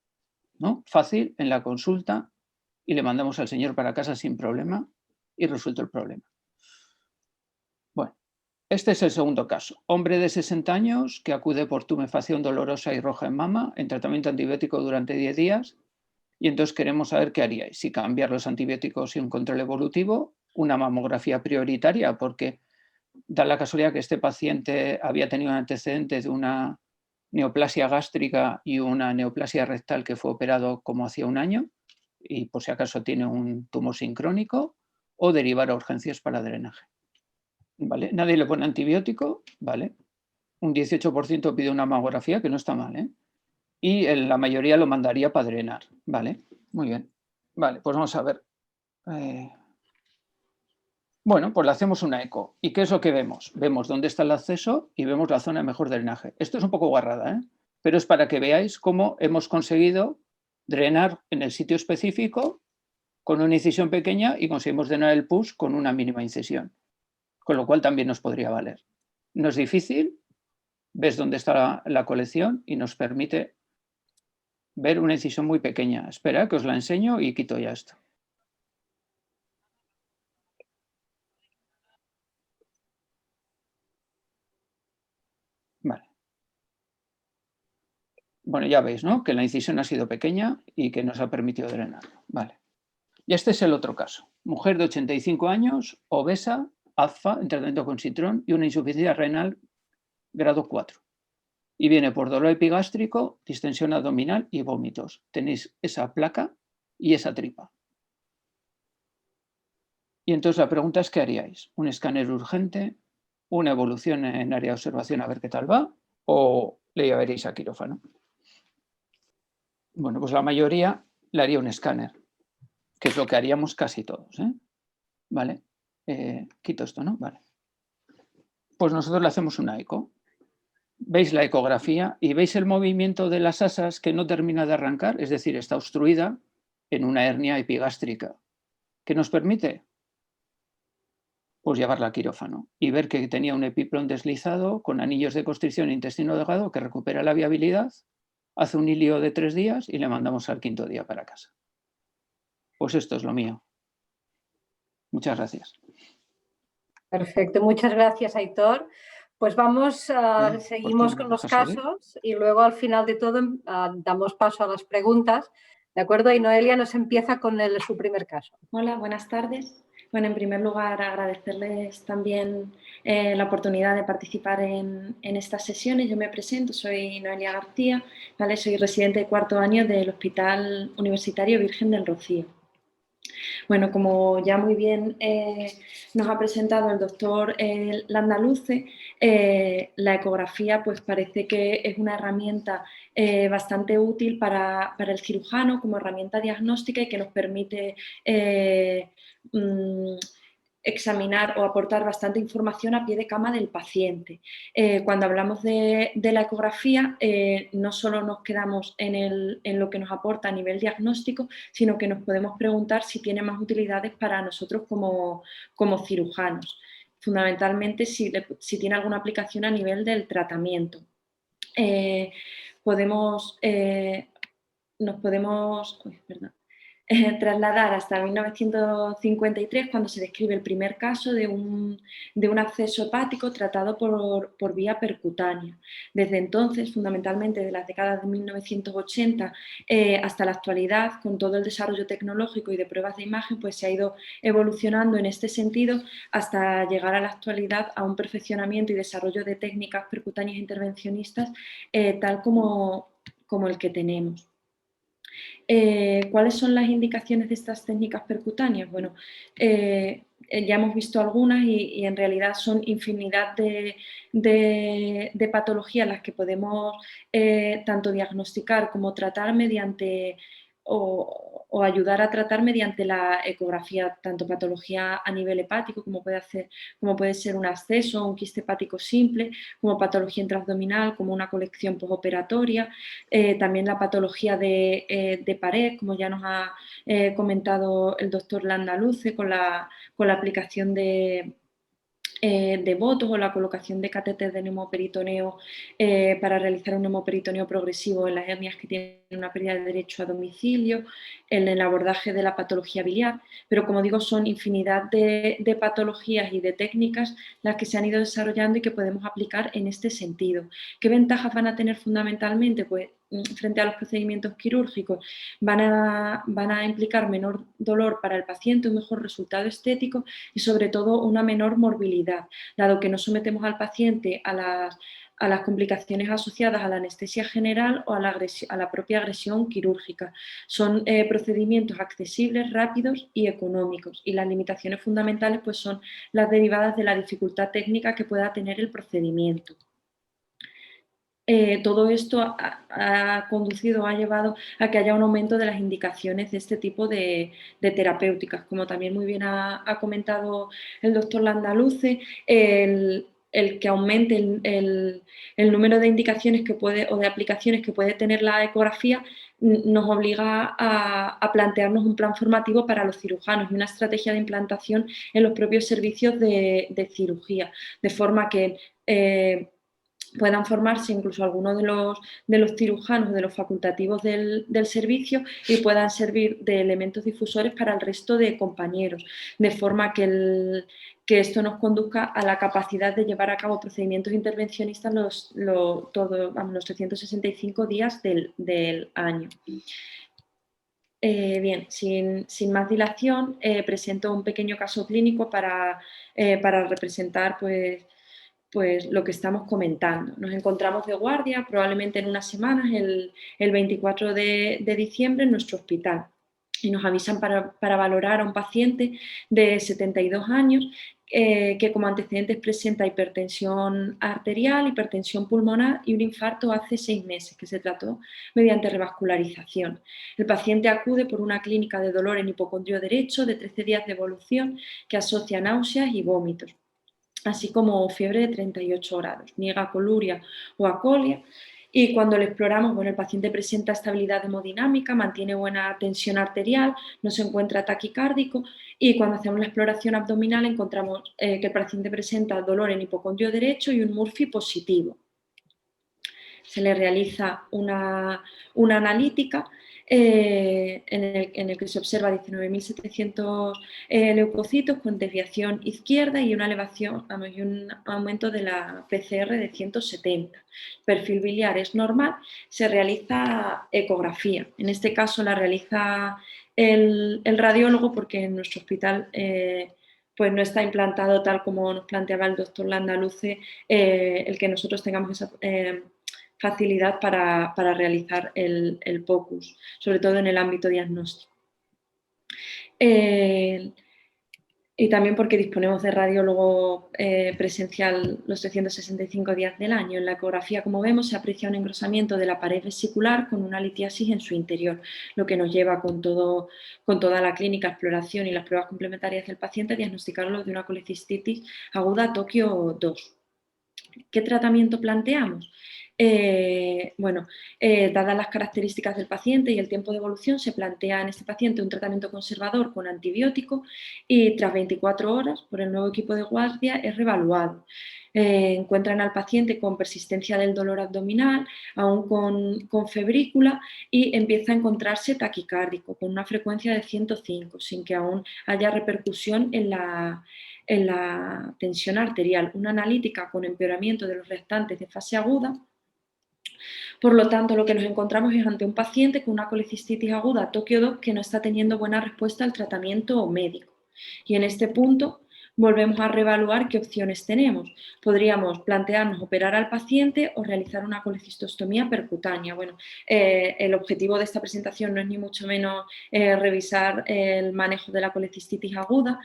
¿no? Fácil, en la consulta, y le mandamos al señor para casa sin problema y resuelto el problema. Bueno, este es el segundo caso. Hombre de 60 años que acude por tumefacción dolorosa y roja en mama en tratamiento antibiótico durante 10 días y entonces queremos saber qué haríais. Si cambiar los antibióticos y un control evolutivo, una mamografía prioritaria, porque da la casualidad que este paciente había tenido un antecedente de una neoplasia gástrica y una neoplasia rectal que fue operado como hacía un año y por si acaso tiene un tumor sincrónico o derivar a urgencias para drenaje. ¿Vale? Nadie le pone antibiótico, ¿vale? Un 18% pide una mamografía, que no está mal, ¿eh? Y la mayoría lo mandaría para drenar, ¿vale? Muy bien. Vale, pues vamos a ver. Bueno, pues le hacemos una eco. ¿Y qué es lo que vemos? Vemos dónde está el acceso y vemos la zona de mejor drenaje. Esto es un poco guarrada, ¿eh? Pero es para que veáis cómo hemos conseguido drenar en el sitio específico con una incisión pequeña y conseguimos drenar el pus con una mínima incisión. Con lo cual también nos podría valer. No es difícil, ves dónde está la colección y nos permite ver una incisión muy pequeña. Espera, que os la enseño y quito ya esto. Vale. Bueno, ya veis, ¿no? Que la incisión ha sido pequeña y que nos ha permitido drenarlo. Vale. Y este es el otro caso. Mujer de 85 años, obesa, AZFA, en tratamiento con citrón y una insuficiencia renal grado 4. Y viene por dolor epigástrico, distensión abdominal y vómitos. Tenéis esa placa y esa tripa. Y entonces la pregunta es, ¿qué haríais? ¿Un escáner urgente? ¿Una evolución en área de observación a ver qué tal va? ¿O le llevaréis a quirófano? Bueno, pues la mayoría le haría un escáner, que es lo que haríamos casi todos, ¿eh? Vale, quito esto, ¿no? Vale. Pues nosotros le hacemos una eco. Veis la ecografía y veis el movimiento de las asas que no termina de arrancar, es decir, está obstruida en una hernia epigástrica. ¿Qué nos permite? Pues llevarla a quirófano y ver que tenía un epiplón deslizado con anillos de constricción e intestino delgado que recupera la viabilidad, hace un hilio de 3 días y le mandamos al 5.º día para casa. Pues esto es lo mío. Muchas gracias. Perfecto, muchas gracias, Aitor. Pues seguimos con los casos y luego al final de todo damos paso a las preguntas. ¿De acuerdo? Y Noelia nos empieza con su primer caso. Hola, buenas tardes. Bueno, en primer lugar, agradecerles también la oportunidad de participar en estas sesiones. Yo me presento, soy Noelia García, ¿vale? Soy residente de 4º año del Hospital Universitario Virgen del Rocío. Bueno, como ya muy bien nos ha presentado el doctor Landaluce, la ecografía pues parece que es una herramienta bastante útil para el cirujano como herramienta diagnóstica y que nos permite examinar o aportar bastante información a pie de cama del paciente. Cuando hablamos de la ecografía, no solo nos quedamos en lo que nos aporta a nivel diagnóstico, sino que nos podemos preguntar si tiene más utilidades para nosotros como cirujanos. Fundamentalmente, si tiene alguna aplicación a nivel del tratamiento. Nos podemos trasladar hasta 1953, cuando se describe el primer caso de un absceso hepático tratado por vía percutánea. Desde entonces, fundamentalmente de las décadas de 1980 hasta la actualidad, con todo el desarrollo tecnológico y de pruebas de imagen, pues se ha ido evolucionando en este sentido hasta llegar a la actualidad a un perfeccionamiento y desarrollo de técnicas percutáneas intervencionistas tal como el que tenemos. ¿Cuáles son las indicaciones de estas técnicas percutáneas? Bueno, ya hemos visto algunas y en realidad son infinidad de patologías las que podemos tanto diagnosticar como tratar mediante o ayudar a tratar mediante la ecografía, tanto patología a nivel hepático como puede ser un absceso o un quiste hepático simple, como patología intraabdominal, como una colección postoperatoria, también la patología de pared, como ya nos ha comentado el doctor Landaluce, con la aplicación de botos o la colocación de catéter de neumoperitoneo para realizar un neumoperitoneo progresivo en las hernias que tienen una pérdida de derecho a domicilio, en el abordaje de la patología biliar, pero como digo son infinidad de patologías y de técnicas las que se han ido desarrollando y que podemos aplicar en este sentido. ¿Qué ventajas van a tener fundamentalmente? Pues frente a los procedimientos quirúrgicos van a implicar menor dolor para el paciente, un mejor resultado estético y sobre todo una menor morbilidad, dado que no sometemos al paciente a las complicaciones asociadas a la anestesia general o a la propia agresión quirúrgica. Son procedimientos accesibles, rápidos y económicos, y las limitaciones fundamentales pues, son las derivadas de la dificultad técnica que pueda tener el procedimiento. Todo esto ha conducido, ha llevado a que haya un aumento de las indicaciones de este tipo de terapéuticas. Como también muy bien ha comentado el doctor Landaluce, el que aumente el número de indicaciones o de aplicaciones que puede tener la ecografía nos obliga a plantearnos un plan formativo para los cirujanos y una estrategia de implantación en los propios servicios de cirugía, de forma que puedan formarse incluso algunos de los cirujanos, de los facultativos del servicio y puedan servir de elementos difusores para el resto de compañeros, de forma que esto nos conduzca a la capacidad de llevar a cabo procedimientos intervencionistas los 365 días del año. Bien, sin más dilación, presento un pequeño caso clínico para representar pues lo que estamos comentando. Nos encontramos de guardia probablemente en unas semanas, el 24 de diciembre en nuestro hospital. y nos avisan para valorar a un paciente de 72 años que como antecedentes presenta hipertensión arterial, hipertensión pulmonar y un infarto hace 6 meses, que se trató mediante revascularización. El paciente acude por una clínica de dolor en hipocondrio derecho de 13 días de evolución que asocia náuseas y vómitos, así como fiebre de 38 grados, niega coluria o acolia. Y cuando lo exploramos, bueno, el paciente presenta estabilidad hemodinámica, mantiene buena tensión arterial, no se encuentra taquicárdico, y cuando hacemos la exploración abdominal encontramos que el paciente presenta dolor en hipocondrio derecho y un Murphy positivo. Se le realiza una analítica en el que se observa 19.700 leucocitos con desviación izquierda y una elevación y un aumento de la PCR de 170. El perfil biliar es normal, se realiza ecografía. En este caso la realiza el radiólogo porque en nuestro hospital pues no está implantado tal como nos planteaba el doctor Landaluce el que nosotros tengamos esa facilidad para realizar el POCUS, sobre todo en el ámbito diagnóstico. Y también porque disponemos de radiólogo presencial los 365 días del año. En la ecografía, como vemos, se aprecia un engrosamiento de la pared vesicular con una litiasis en su interior, lo que nos lleva con toda la clínica, exploración y las pruebas complementarias del paciente a diagnosticarlo de una colecistitis aguda Tokio 2. ¿Qué tratamiento planteamos? Dadas las características del paciente y el tiempo de evolución, se plantea en este paciente un tratamiento conservador con antibiótico y tras 24 horas, por el nuevo equipo de guardia, es reevaluado. Encuentran al paciente con persistencia del dolor abdominal, aún con febrícula, y empieza a encontrarse taquicárdico, con una frecuencia de 105, sin que aún haya repercusión en la tensión arterial. Una analítica con empeoramiento de los restantes de fase aguda. Por lo tanto, lo que nos encontramos es ante un paciente con una colecistitis aguda Tokio 2 que no está teniendo buena respuesta al tratamiento médico. Y en este punto volvemos a reevaluar qué opciones tenemos. Podríamos plantearnos operar al paciente o realizar una colecistostomía percutánea. Bueno, el objetivo de esta presentación no es ni mucho menos revisar el manejo de la colecistitis aguda.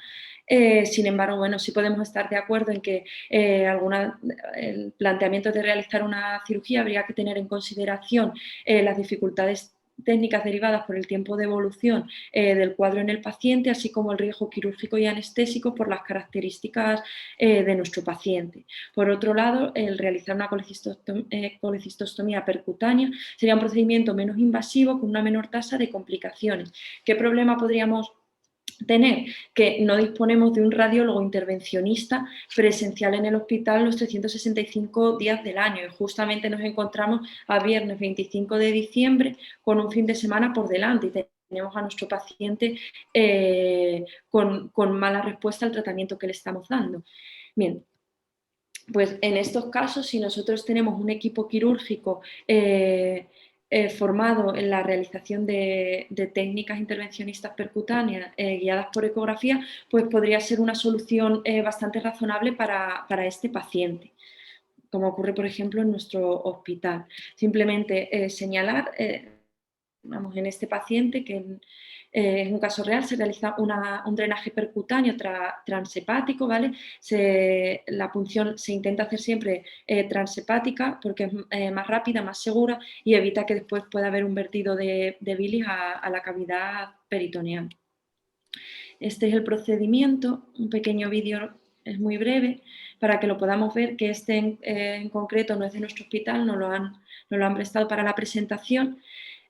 Sin embargo, bueno, sí podemos estar de acuerdo en que el planteamiento de realizar una cirugía habría que tener en consideración las dificultades técnicas derivadas por el tiempo de evolución del cuadro en el paciente, así como el riesgo quirúrgico y anestésico por las características de nuestro paciente. Por otro lado, el realizar una colecistostomía percutánea sería un procedimiento menos invasivo con una menor tasa de complicaciones. ¿Qué problema podríamos tener? Que no disponemos de un radiólogo intervencionista presencial en el hospital los 365 días del año y justamente nos encontramos a viernes 25 de diciembre con un fin de semana por delante y tenemos a nuestro paciente con mala respuesta al tratamiento que le estamos dando. Bien, pues en estos casos, si nosotros tenemos un equipo quirúrgico formado en la realización de técnicas intervencionistas percutáneas guiadas por ecografía, pues podría ser una solución bastante razonable para este paciente, como ocurre, por ejemplo, en nuestro hospital. Simplemente señalar, en este paciente que en un caso real se realiza un drenaje percutáneo transepático, ¿vale? La punción se intenta hacer siempre transepática porque es más rápida, más segura y evita que después pueda haber un vertido de bilis a la cavidad peritoneal. Este es el procedimiento, un pequeño vídeo, es muy breve, para que lo podamos ver, que este en concreto no es de nuestro hospital, nos lo han prestado para la presentación.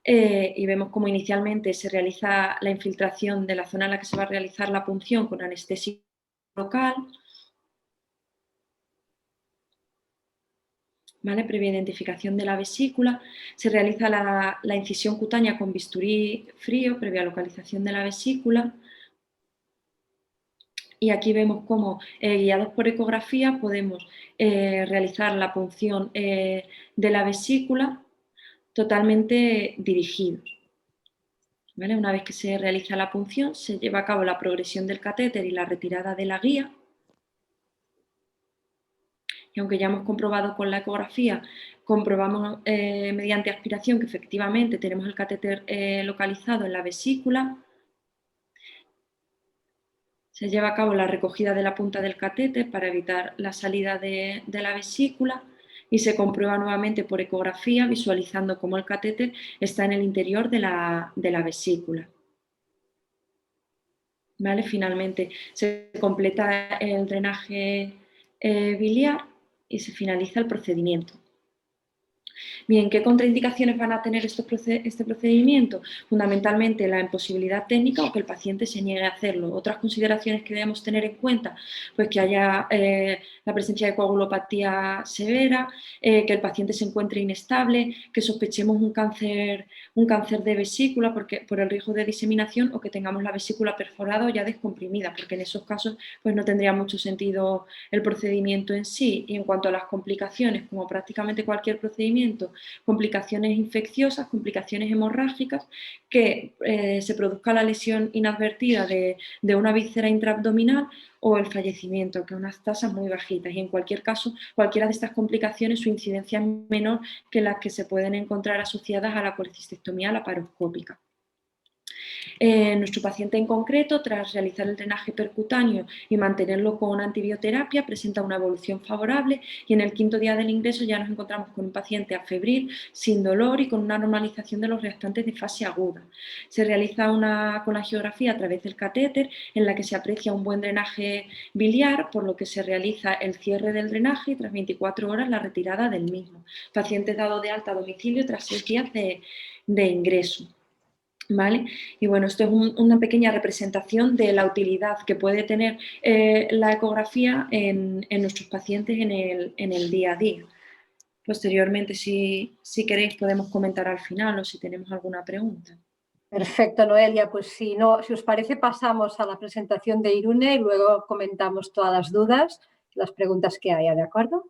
Y vemos cómo inicialmente se realiza la infiltración de la zona en la que se va a realizar la punción con anestesia local, ¿vale? Previa identificación de la vesícula, se realiza la incisión cutánea con bisturí frío, previa localización de la vesícula. Y aquí vemos cómo, guiados por ecografía, podemos realizar la punción de la vesícula totalmente dirigidos. ¿Vale? Una vez que se realiza la punción, se lleva a cabo la progresión del catéter y la retirada de la guía. Y aunque ya hemos comprobado con la ecografía, comprobamos mediante aspiración que efectivamente tenemos el catéter localizado en la vesícula, Se lleva a cabo la recogida de la punta del catéter para evitar la salida de la vesícula y se comprueba nuevamente por ecografía visualizando cómo el catéter está en el interior de la vesícula. ¿Vale? Finalmente se completa el drenaje biliar y se finaliza el procedimiento. Bien, ¿qué contraindicaciones van a tener este procedimiento? Fundamentalmente la imposibilidad técnica o que el paciente se niegue a hacerlo. Otras consideraciones que debemos tener en cuenta, pues que haya la presencia de coagulopatía severa, que el paciente se encuentre inestable, que sospechemos un cáncer de vesícula por el riesgo de diseminación o que tengamos la vesícula perforada o ya descomprimida, porque en esos casos pues no tendría mucho sentido el procedimiento en sí. Y en cuanto a las complicaciones, como prácticamente cualquier procedimiento, complicaciones infecciosas, complicaciones hemorrágicas, que se produzca la lesión inadvertida de una víscera intraabdominal o el fallecimiento, que unas tasas muy bajitas. Y en cualquier caso, cualquiera de estas complicaciones, su incidencia es menor que las que se pueden encontrar asociadas a la colecistectomía laparoscópica. Nuestro paciente en concreto, tras realizar el drenaje percutáneo y mantenerlo con antibioterapia, presenta una evolución favorable y en el 5º día del ingreso ya nos encontramos con un paciente afebril, sin dolor y con una normalización de los restantes de fase aguda. Se realiza una colangiografía a través del catéter en la que se aprecia un buen drenaje biliar, por lo que se realiza el cierre del drenaje y tras 24 horas la retirada del mismo. Paciente dado de alta a domicilio tras 6 días de ingreso. ¿Vale? Y bueno, esto es una pequeña representación de la utilidad que puede tener la ecografía en nuestros pacientes en el día a día. Posteriormente, si queréis, podemos comentar al final o si tenemos alguna pregunta. Perfecto, Noelia. Pues si os parece, pasamos a la presentación de Irune y luego comentamos todas las dudas, las preguntas que haya, ¿de acuerdo?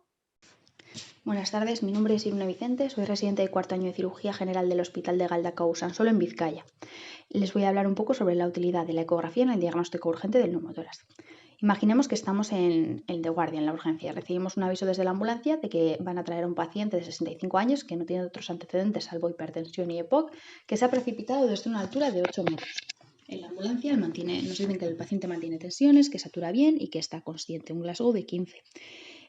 Buenas tardes, mi nombre es Irune Vicente, soy residente de 4º año de Cirugía General del Hospital de Galdacao Usansolo en Vizcaya. Les voy a hablar un poco sobre la utilidad de la ecografía en el diagnóstico urgente del neumotórax. Imaginemos que estamos en de guardia, en la urgencia. Recibimos un aviso desde la ambulancia de que van a traer a un paciente de 65 años que no tiene otros antecedentes salvo hipertensión y EPOC, que se ha precipitado desde una altura de 8 metros. En la ambulancia nos dicen que el paciente mantiene tensiones, que satura bien y que está consciente, un Glasgow de 15.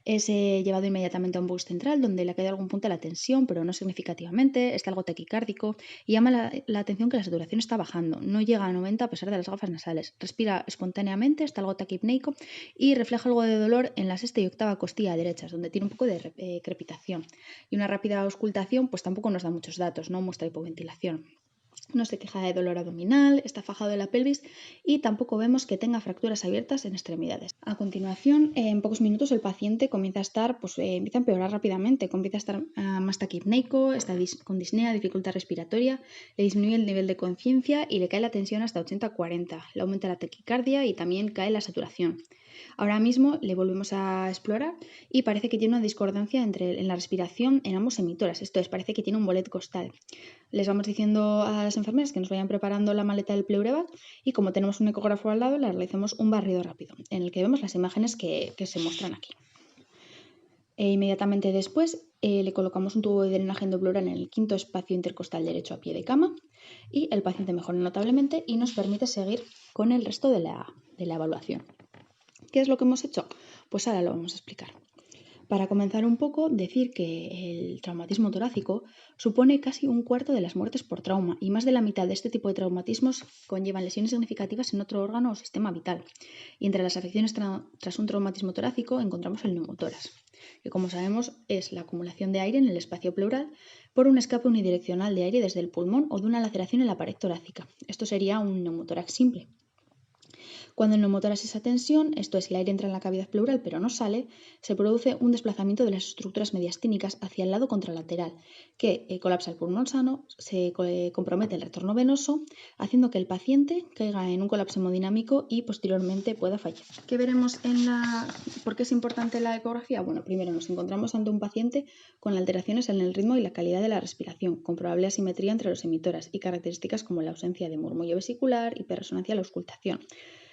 Es llevado inmediatamente a un box central donde le ha caído algún punto la tensión, pero no significativamente, está algo taquicárdico y llama la atención que la saturación está bajando, no llega a 90 a pesar de las gafas nasales, respira espontáneamente, está algo taquipneico y refleja algo de dolor en la 6ª y 8ª costilla derechas, donde tiene un poco de crepitación. Y una rápida auscultación pues tampoco nos da muchos datos, no muestra hipoventilación. No se queja de dolor abdominal, está fajado de la pelvis y tampoco vemos que tenga fracturas abiertas en extremidades. A continuación, en pocos minutos el paciente comienza a empeorar rápidamente, comienza a estar más taquipneico, está con disnea, dificultad respiratoria, le disminuye el nivel de conciencia y le cae la tensión hasta 80-40, le aumenta la taquicardia y también cae la saturación. Ahora mismo le volvemos a explorar y parece que tiene una discordancia en la respiración en ambos emitoras, esto es, parece que tiene un bolet costal. Les vamos diciendo a las enfermeras que nos vayan preparando la maleta del pleurevac y como tenemos un ecógrafo al lado, le realizamos un barrido rápido en el que vemos las imágenes que se muestran aquí. Inmediatamente después le colocamos un tubo de drenaje endopleural en el 5º espacio intercostal derecho a pie de cama y el paciente mejora notablemente y nos permite seguir con el resto de la evaluación. ¿Qué es lo que hemos hecho? Pues ahora lo vamos a explicar. Para comenzar un poco, decir que el traumatismo torácico supone casi un cuarto de las muertes por trauma y más de la mitad de este tipo de traumatismos conllevan lesiones significativas en otro órgano o sistema vital. Y entre las afecciones tras un traumatismo torácico encontramos el neumotórax, que como sabemos es la acumulación de aire en el espacio pleural por un escape unidireccional de aire desde el pulmón o de una laceración en la pared torácica. Esto sería un neumotórax simple. Cuando el neumotórax es a tensión, esto es, el aire entra en la cavidad pleural pero no sale, se produce un desplazamiento de las estructuras mediastínicas hacia el lado contralateral, que colapsa el pulmón sano, se compromete el retorno venoso, haciendo que el paciente caiga en un colapso hemodinámico y posteriormente pueda fallecer. ¿Qué veremos por qué es importante la ecografía? Bueno, primero nos encontramos ante un paciente con alteraciones en el ritmo y la calidad de la respiración, con probable asimetría entre los emitoras y características como la ausencia de murmullo vesicular, hiperresonancia o auscultación.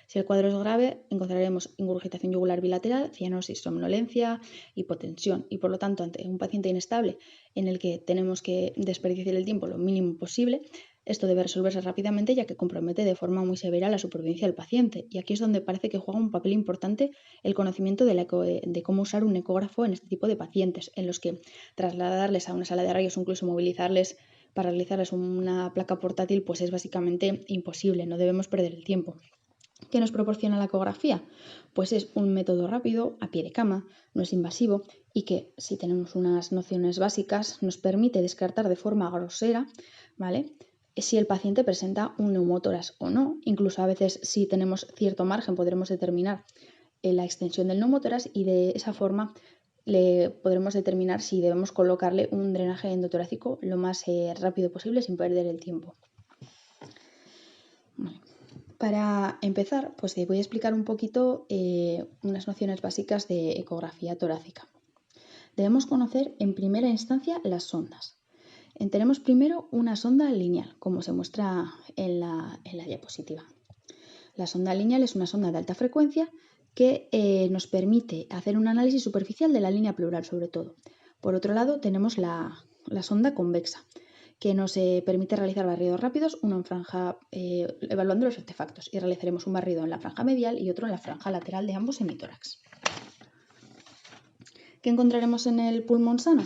Si el cuadro es grave, encontraremos ingurgitación yugular bilateral, cianosis, somnolencia, hipotensión y por lo tanto ante un paciente inestable en el que tenemos que desperdiciar el tiempo lo mínimo posible, Esto debe resolverse rápidamente ya que compromete de forma muy severa la supervivencia del paciente, y aquí es donde parece que juega un papel importante el conocimiento de cómo usar un ecógrafo en este tipo de pacientes, en los que trasladarles a una sala de rayos o incluso movilizarles para realizarles una placa portátil pues es básicamente imposible, no debemos perder el tiempo. ¿Qué nos proporciona la ecografía? Pues es un método rápido, a pie de cama, no es invasivo y que, si tenemos unas nociones básicas, nos permite descartar de forma grosera, ¿vale?, si el paciente presenta un neumotórax o no. Incluso a veces, si tenemos cierto margen, podremos determinar la extensión del neumotórax y de esa forma le podremos determinar si debemos colocarle un drenaje endotorácico lo más rápido posible sin perder el tiempo. Vale. Para empezar, pues voy a explicar un poquito unas nociones básicas de ecografía torácica. Debemos conocer en primera instancia las sondas. Tenemos primero una sonda lineal, como se muestra en la diapositiva. La sonda lineal es una sonda de alta frecuencia que nos permite hacer un análisis superficial de la línea pleural, sobre todo. Por otro lado, tenemos la sonda convexa, que nos permite realizar barridos rápidos, uno en franja evaluando los artefactos, y realizaremos un barrido en la franja medial y otro en la franja lateral de ambos hemitórax. ¿Qué encontraremos en el pulmón sano?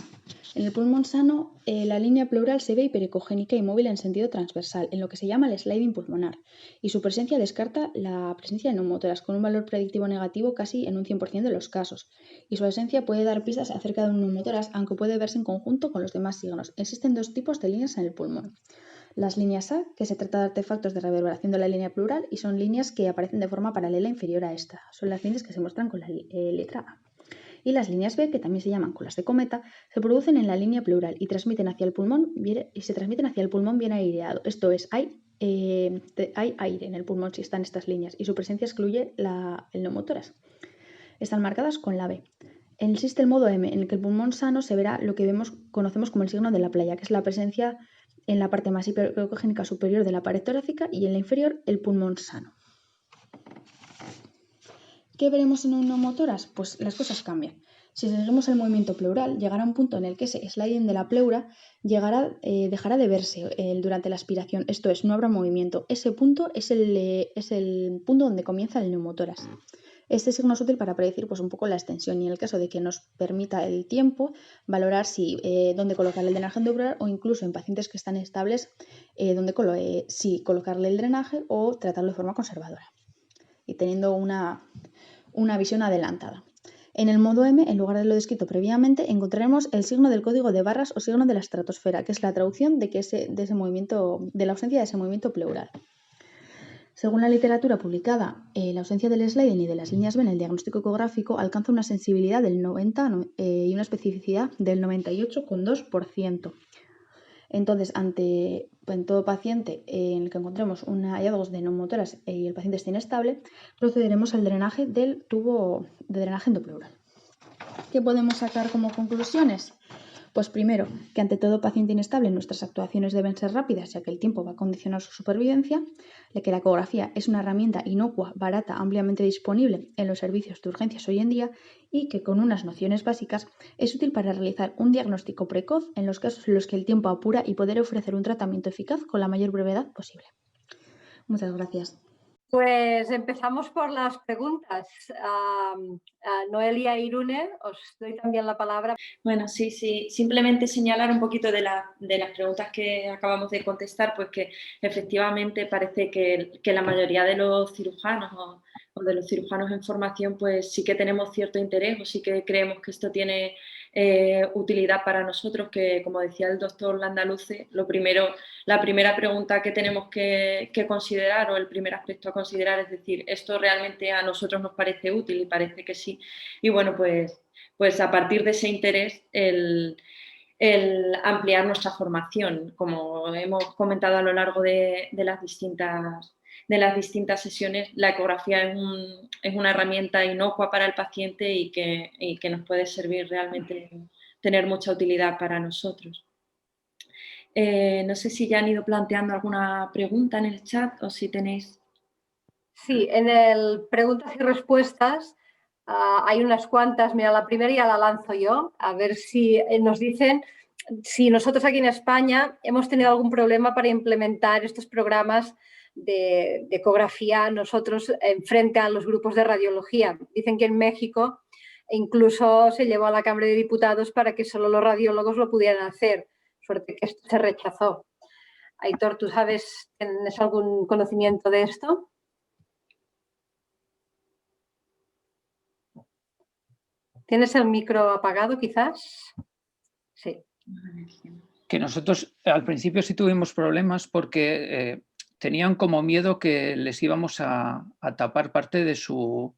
En el pulmón sano la línea pleural se ve hiperecogénica y móvil en sentido transversal, en lo que se llama el sliding pulmonar, y su presencia descarta la presencia de neumotórax con un valor predictivo negativo casi en un 100% de los casos, y su ausencia puede dar pistas acerca de un neumotórax, aunque puede verse en conjunto con los demás signos. Existen dos tipos de líneas en el pulmón. Las líneas A, que se trata de artefactos de reverberación de la línea pleural, y son líneas que aparecen de forma paralela inferior a esta. Son las líneas que se muestran con la letra A. Y las líneas B, que también se llaman colas de cometa, se producen en la línea pleural y se transmiten hacia el pulmón bien aireado. Esto es, hay aire en el pulmón si están estas líneas, y su presencia excluye el neumotórax. Están marcadas con la B. Existe el modo M, en el que el pulmón sano se verá lo que conocemos como el signo de la playa, que es la presencia en la parte más hiperecogénica superior de la pared torácica y en la inferior el pulmón sano. ¿Qué veremos en un neumotórax? Pues las cosas cambian. Si seguimos el movimiento pleural, llegará un punto en el que ese sliding de la pleura dejará de verse durante la aspiración, esto es, no habrá movimiento. Ese punto es el punto donde comienza el neumotórax. Este signo es útil para predecir pues, un poco la extensión y en el caso de que nos permita el tiempo, valorar dónde colocar el drenaje endopleural o incluso en pacientes que están estables, si colocarle el drenaje o tratarlo de forma conservadora y teniendo una visión adelantada. En el modo M, en lugar de lo descrito previamente, encontraremos el signo del código de barras o signo de la estratosfera, que es la traducción de la ausencia de ese movimiento pleural. Según la literatura publicada, la ausencia del sliding y de las líneas B en el diagnóstico ecográfico alcanza una sensibilidad del 90 y una especificidad del 98,2%. Entonces, en todo paciente en el que encontremos hallazgos de neumotórax y el paciente esté inestable, procederemos al drenaje del tubo de drenaje endopleural. ¿Qué podemos sacar como conclusiones? Pues primero, que ante todo paciente inestable nuestras actuaciones deben ser rápidas, ya que el tiempo va a condicionar su supervivencia, que la ecografía es una herramienta inocua, barata, ampliamente disponible en los servicios de urgencias hoy en día y que con unas nociones básicas es útil para realizar un diagnóstico precoz en los casos en los que el tiempo apura y poder ofrecer un tratamiento eficaz con la mayor brevedad posible. Muchas gracias. Pues empezamos por las preguntas. Noelia e Irune, os doy también la palabra. Bueno, sí, simplemente señalar un poquito de las preguntas que acabamos de contestar, pues que efectivamente parece que la mayoría de los cirujanos o de los cirujanos en formación, pues sí que tenemos cierto interés o sí que creemos que esto tiene utilidad para nosotros, que como decía el doctor Landaluce, la primera pregunta que tenemos que considerar o el primer aspecto a considerar es decir, ¿esto realmente a nosotros nos parece útil? Y parece que sí. Y bueno, pues a partir de ese interés, el ampliar nuestra formación, como hemos comentado a lo largo de las distintas sesiones, la ecografía es una herramienta inocua para el paciente y que nos puede servir realmente, tener mucha utilidad para nosotros. No sé si ya han ido planteando alguna pregunta en el chat o si tenéis... Sí, en el preguntas y respuestas hay unas cuantas. Mira, la primera ya la lanzo yo, a ver si nos dicen si nosotros aquí en España hemos tenido algún problema para implementar estos programas de ecografía nosotros frente a los grupos de radiología. Dicen que en México incluso se llevó a la Cámara de Diputados para que solo los radiólogos lo pudieran hacer. Suerte que esto se rechazó. Aitor, ¿tú tienes algún conocimiento de esto? ¿Tienes el micro apagado quizás? Sí. Que nosotros al principio sí tuvimos problemas porque tenían como miedo que les íbamos a tapar parte de su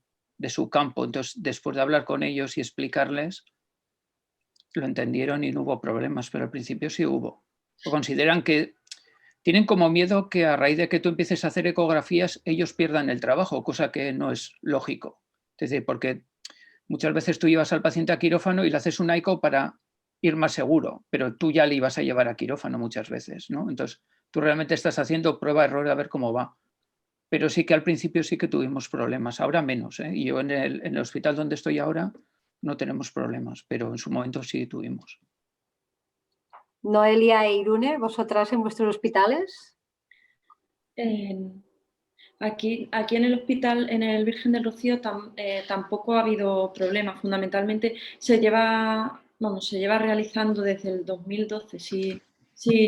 campo. Entonces, después de hablar con ellos y explicarles, lo entendieron y no hubo problemas, pero al principio sí hubo. Consideran que tienen como miedo que a raíz de que tú empieces a hacer ecografías, ellos pierdan el trabajo, cosa que no es lógico. Es decir, porque muchas veces tú llevas al paciente a quirófano y le haces un eco para ir más seguro, pero tú ya le ibas a llevar a quirófano muchas veces, ¿no? Entonces, tú realmente estás haciendo prueba-error a ver cómo va. Pero sí que al principio sí que tuvimos problemas, ahora menos, ¿eh? Y yo en el hospital donde estoy ahora no tenemos problemas, pero en su momento sí tuvimos. Noelia e Irune, ¿vosotras en vuestros hospitales? Aquí en el hospital, en el Virgen del Rocío, tampoco ha habido problemas. Fundamentalmente se lleva realizando desde el 2012, sí,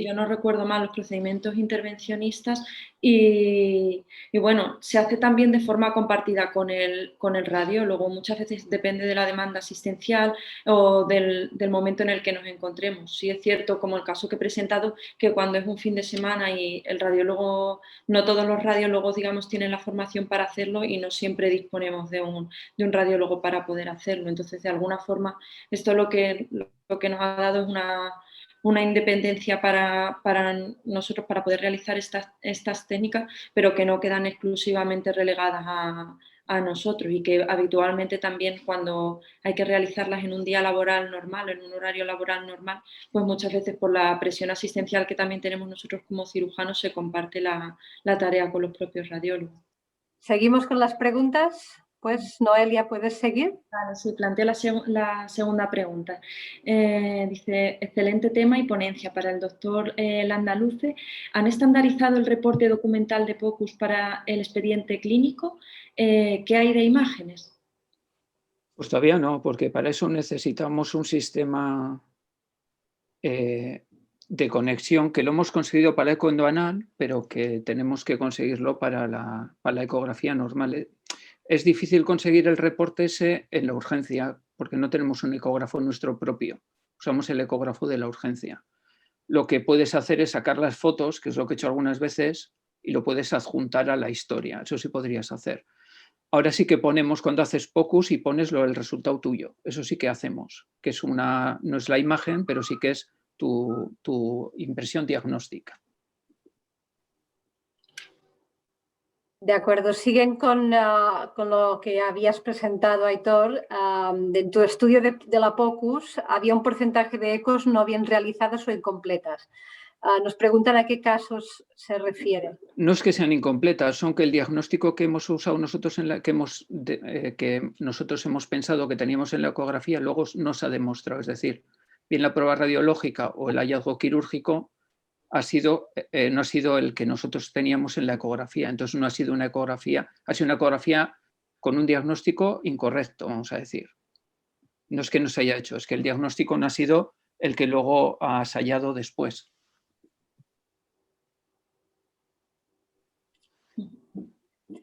yo no recuerdo mal, los procedimientos intervencionistas y bueno, se hace también de forma compartida con el radiólogo. Muchas veces depende de la demanda asistencial o del momento en el que nos encontremos. Sí es cierto, como el caso que he presentado, que cuando es un fin de semana y el radiólogo, no todos los radiólogos, digamos, tienen la formación para hacerlo y no siempre disponemos de un radiólogo para poder hacerlo. Entonces, de alguna forma, esto lo que nos ha dado es una independencia para nosotros para poder realizar estas técnicas, pero que no quedan exclusivamente relegadas a nosotros y que habitualmente también cuando hay que realizarlas en un día laboral normal, en un horario laboral normal, pues muchas veces por la presión asistencial que también tenemos nosotros como cirujanos se comparte la tarea con los propios radiólogos. ¿Seguimos con las preguntas? Pues Noelia, ¿puedes seguir? Vale, sí, planteo la segunda pregunta. Dice, excelente tema y ponencia para el doctor Landaluce. ¿Han estandarizado el reporte documental de POCUS para el expediente clínico? ¿Qué hay de imágenes? Pues todavía no, porque para eso necesitamos un sistema de conexión que lo hemos conseguido para eco endoanal, pero que tenemos que conseguirlo para la ecografía normal. Es difícil conseguir el reporte ese en la urgencia porque no tenemos un ecógrafo nuestro propio. Usamos el ecógrafo de la urgencia. Lo que puedes hacer es sacar las fotos, que es lo que he hecho algunas veces, y lo puedes adjuntar a la historia. Eso sí podrías hacer. Ahora sí que ponemos, cuando haces POCUS y pones el resultado tuyo. Eso sí que hacemos, que es no es la imagen, pero sí que es tu impresión diagnóstica. De acuerdo, siguen con lo que habías presentado, Aitor. En tu estudio de la POCUS había un porcentaje de ecos no bien realizadas o incompletas. Nos preguntan a qué casos se refiere. No es que sean incompletas, son que el diagnóstico que hemos usado nosotros, que nosotros hemos pensado que teníamos en la ecografía, luego no se ha demostrado. Es decir, bien la prueba radiológica o el hallazgo quirúrgico no ha sido el que nosotros teníamos en la ecografía. Entonces no ha sido una ecografía, ha sido una ecografía con un diagnóstico incorrecto, vamos a decir. No es que no se haya hecho, es que el diagnóstico no ha sido el que luego has hallado después.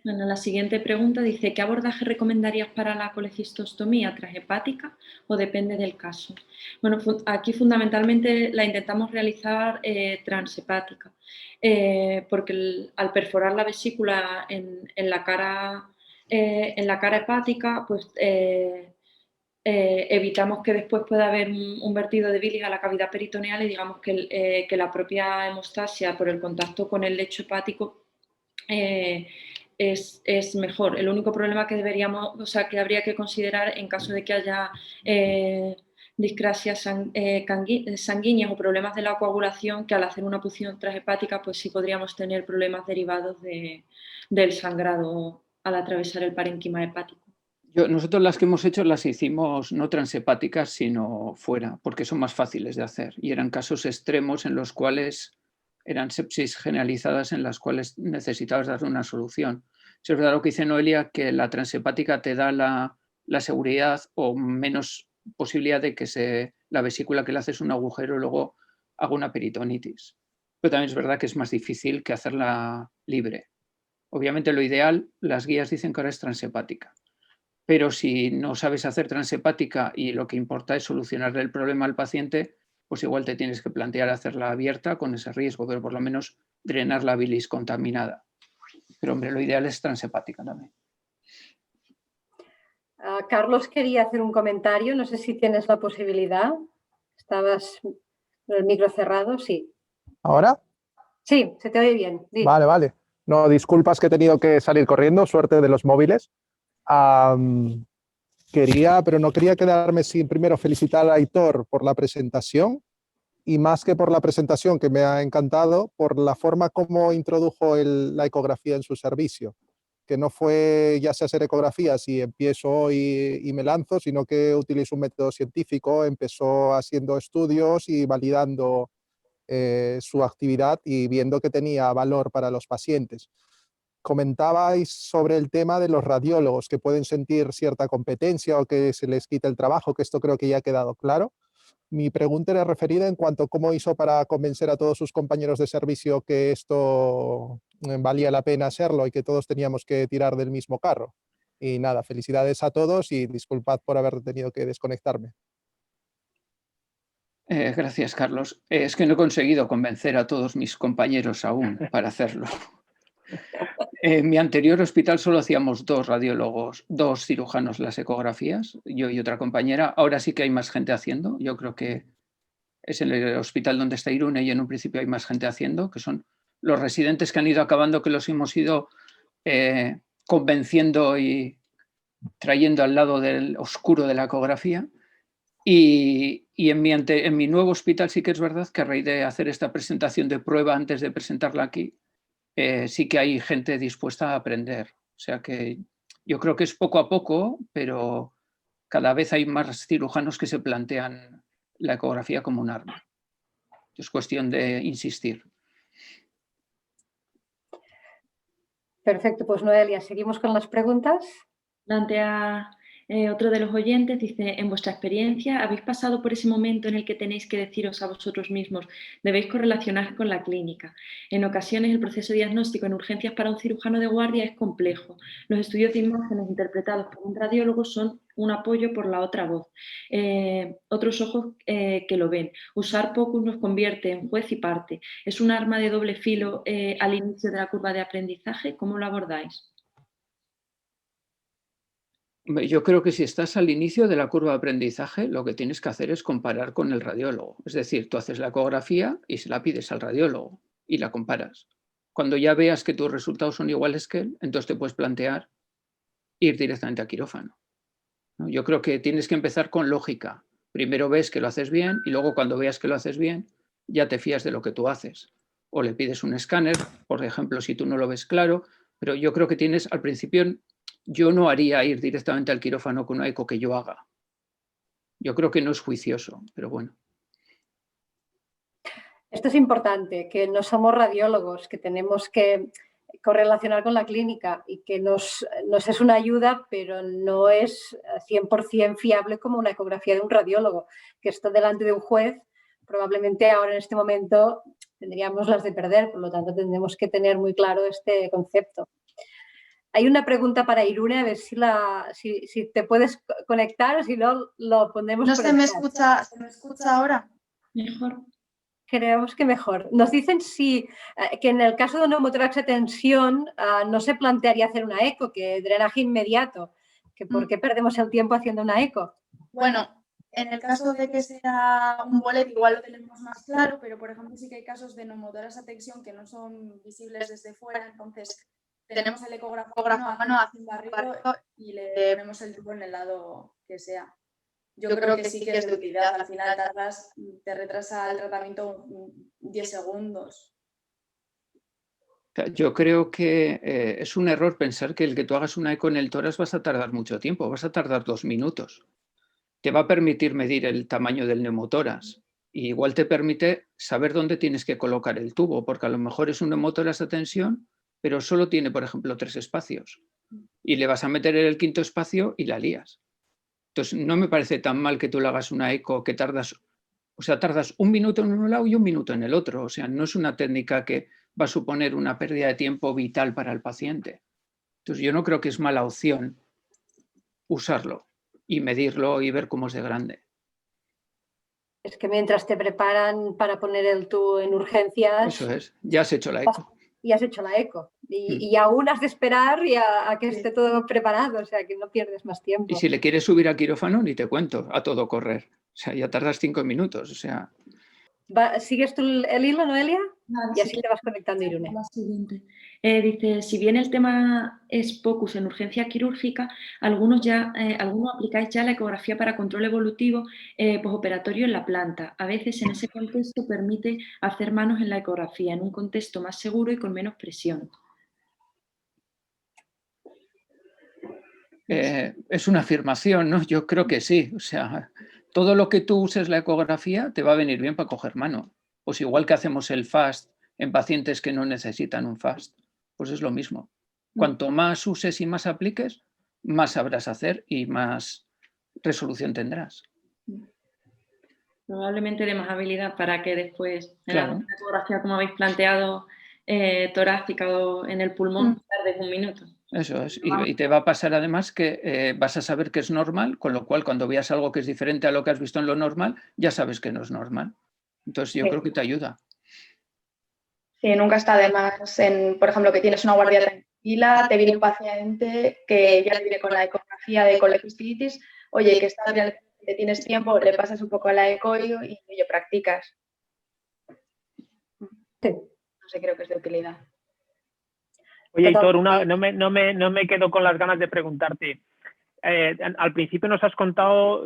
Bueno, la siguiente pregunta dice, ¿qué abordaje recomendarías para la colecistostomía transhepática o depende del caso? Bueno, aquí fundamentalmente la intentamos realizar transhepática, porque al perforar la vesícula en la cara hepática, pues evitamos que después pueda haber un vertido de bilis a la cavidad peritoneal y digamos que la propia hemostasia por el contacto con el lecho hepático es mejor. El único problema que que habría que considerar en caso de que haya discrasias sanguíneas o problemas de la coagulación, que al hacer una punción transhepática pues sí podríamos tener problemas derivados del sangrado al atravesar el parénquima hepático. Nosotros las que hemos hecho las hicimos no transhepáticas, sino fuera, porque son más fáciles de hacer. Y eran casos extremos en los cuales eran sepsis generalizadas en las cuales necesitabas dar una solución. Si es verdad lo que dice Noelia, que la transhepática te da la seguridad o menos posibilidad de que la vesícula que le haces un agujero y luego haga una peritonitis. Pero también es verdad que es más difícil que hacerla libre. Obviamente lo ideal, las guías dicen que ahora es transhepática. Pero si no sabes hacer transhepática y lo que importa es solucionarle el problema al paciente, pues igual te tienes que plantear hacerla abierta con ese riesgo, pero por lo menos drenar la bilis contaminada. Pero hombre, lo ideal es transhepática también. Carlos quería hacer un comentario, no sé si tienes la posibilidad. ¿Estabas con el micro cerrado? Sí. ¿Ahora? Sí, se te oye bien. Sí. Vale. No, disculpas que he tenido que salir corriendo, suerte de los móviles. Pero no quería quedarme sin primero felicitar a Aitor por la presentación y más que por la presentación, que me ha encantado, por la forma como introdujo la ecografía en su servicio, que no fue ya sea hacer ecografías y empiezo hoy y me lanzo, sino que utilizo un método científico, empezó haciendo estudios y validando su actividad y viendo que tenía valor para los pacientes. Comentabais sobre el tema de los radiólogos que pueden sentir cierta competencia o que se les quita el trabajo, que esto creo que ya ha quedado claro. Mi pregunta era referida en cuanto a cómo hizo para convencer a todos sus compañeros de servicio que esto valía la pena hacerlo y que todos teníamos que tirar del mismo carro. Y nada, felicidades a todos y disculpad por haber tenido que desconectarme. Gracias, Carlos. Es que no he conseguido convencer a todos mis compañeros aún para hacerlo. En mi anterior hospital solo hacíamos 2 radiólogos, 2 cirujanos las ecografías, yo y otra compañera. Ahora sí que hay más gente haciendo. Yo creo que es en el hospital donde está Irune y en un principio hay más gente haciendo, que son los residentes que han ido acabando, que los hemos ido convenciendo y trayendo al lado del oscuro de la ecografía. Y en mi nuevo hospital sí que es verdad que a raíz de hacer esta presentación de prueba antes de presentarla aquí, sí que hay gente dispuesta a aprender. O sea que yo creo que es poco a poco, pero cada vez hay más cirujanos que se plantean la ecografía como un arma. Es cuestión de insistir. Perfecto, pues Noelia, seguimos con las preguntas. Plantea otro de los oyentes, dice, en vuestra experiencia, ¿habéis pasado por ese momento en el que tenéis que deciros a vosotros mismos, debéis correlacionar con la clínica? En ocasiones el proceso diagnóstico en urgencias para un cirujano de guardia es complejo. Los estudios de imágenes interpretados por un radiólogo son un apoyo por la otra voz. Otros ojos que lo ven. Usar POCUS nos convierte en juez y parte. ¿Es un arma de doble filo al inicio de la curva de aprendizaje? ¿Cómo lo abordáis? Yo creo que si estás al inicio de la curva de aprendizaje, lo que tienes que hacer es comparar con el radiólogo. Es decir, tú haces la ecografía y se la pides al radiólogo y la comparas. Cuando ya veas que tus resultados son iguales que él, entonces te puedes plantear ir directamente a quirófano. Yo creo que tienes que empezar con lógica. Primero ves que lo haces bien y luego cuando veas que lo haces bien, ya te fías de lo que tú haces. O le pides un escáner, por ejemplo, si tú no lo ves claro, pero yo creo que tienes, al principio, yo no haría ir directamente al quirófano con una eco que yo haga. Yo creo que no es juicioso, pero bueno. Esto es importante, que no somos radiólogos, que tenemos que correlacionar con la clínica y que nos es una ayuda, pero no es 100% fiable como una ecografía de un radiólogo, que esto delante de un juez, probablemente ahora en este momento tendríamos las de perder, por lo tanto tendremos que tener muy claro este concepto. Hay una pregunta para Irune, a ver si te puedes conectar o si no lo ponemos. No se me escucha, ¿se me escucha ahora? Mejor. Creemos que mejor. Nos dicen que en el caso de un neumotórax de tensión no se plantearía hacer una eco, que drenaje inmediato. Que ¿por qué perdemos el tiempo haciendo una eco? Bueno, en el caso de que sea un bolet igual lo tenemos más claro, pero por ejemplo sí que hay casos de neumotórax a tensión que no son visibles desde fuera, entonces tenemos el ecógrafo a mano haciendo barrido y le ponemos el tubo en el lado que sea. Yo creo que sí que es de utilidad. Al final te retrasa el tratamiento 10 segundos. Yo creo que es un error pensar que el que tú hagas una eco en el tórax vas a tardar mucho tiempo, vas a tardar 2 minutos. Te va a permitir medir el tamaño del neumotórax y igual te permite saber dónde tienes que colocar el tubo, porque a lo mejor es un neumotórax a tensión, pero solo tiene, por ejemplo, 3 espacios y le vas a meter en el 5.º espacio y la lías. Entonces, no me parece tan mal que tú le hagas una eco que tardas 1 minuto en un lado y 1 minuto en el otro. O sea, no es una técnica que va a suponer una pérdida de tiempo vital para el paciente. Entonces, yo no creo que es mala opción usarlo y medirlo y ver cómo es de grande. Es que mientras te preparan para poner el tubo en urgencias... Eso es, ya has hecho la eco. Y has hecho la eco. Y aún has de esperar a que esté todo preparado, o sea, que no pierdes más tiempo. Y si le quieres subir a quirófano, ni te cuento, a todo correr. O sea, ya tardas 5 minutos, o sea... ¿Sigues tú el hilo, Noelia? Vale, y así te vas conectando, Irune. La siguiente. Dice, si bien el tema es POCUS en urgencia quirúrgica, algunos aplicáis ya la ecografía para control evolutivo postoperatorio en la planta. A veces en ese contexto permite hacer manos en la ecografía, en un contexto más seguro y con menos presión. Es una afirmación, ¿no? Yo creo que sí. O sea, todo lo que tú uses la ecografía te va a venir bien para coger mano. Pues igual que hacemos el FAST en pacientes que no necesitan un FAST, pues es lo mismo. Cuanto más uses y más apliques, más sabrás hacer y más resolución tendrás. Probablemente de más habilidad para que después en Claro. la ecografía, como habéis planteado, torácica o en el pulmón, tardes 1 minuto. Eso es, y te va a pasar además que vas a saber que es normal, con lo cual cuando veas algo que es diferente a lo que has visto en lo normal, ya sabes que no es normal. Entonces yo creo que te ayuda. Sí, nunca está de más, por ejemplo, que tienes una guardia tranquila, te viene un paciente que ya viene con la ecografía de colecistilitis, oye, que estás bien, que tienes tiempo, le pasas un poco a la eco y practicas. Sí. No sé, creo que es de utilidad. Oye, Aitor, no me quedo con las ganas de preguntarte. Al principio nos has contado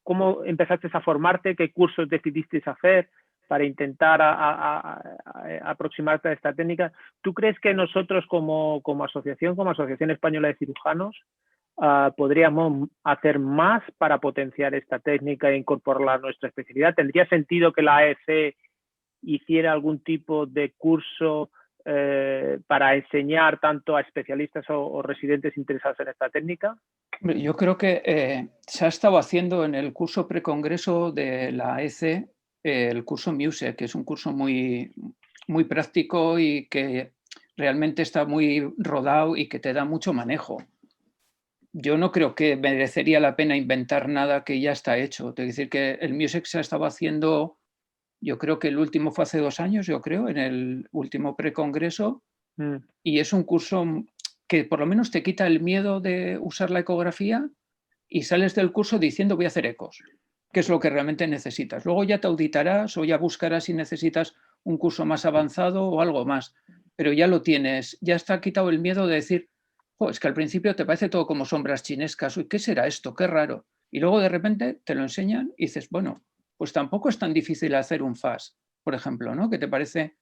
cómo empezaste a formarte, qué cursos decidiste hacer para intentar aproximarte a esta técnica. ¿Tú crees que nosotros como Asociación Española de Cirujanos, podríamos hacer más para potenciar esta técnica e incorporarla a nuestra especialidad? ¿Tendría sentido que la AEC hiciera algún tipo de curso para enseñar tanto a especialistas o residentes interesados en esta técnica? Yo creo que se ha estado haciendo en el curso precongreso de la AEC el curso MUSE, que es un curso muy, muy práctico y que realmente está muy rodado y que te da mucho manejo. Yo no creo que merecería la pena inventar nada que ya está hecho. Es decir, que el MUSE se ha estado haciendo... Yo creo que el último fue hace 2 años, en el último precongreso, y es un curso que por lo menos te quita el miedo de usar la ecografía y sales del curso diciendo voy a hacer ecos, que es lo que realmente necesitas. Luego ya te auditarás o ya buscarás si necesitas un curso más avanzado o algo más, pero ya lo tienes, ya está quitado el miedo de decir, es que al principio te parece todo como sombras chinescas, uy, ¿qué será esto? Qué raro. Y luego de repente te lo enseñan y dices, bueno, pues tampoco es tan difícil hacer un FAS, por ejemplo, ¿no? ¿Qué te parece?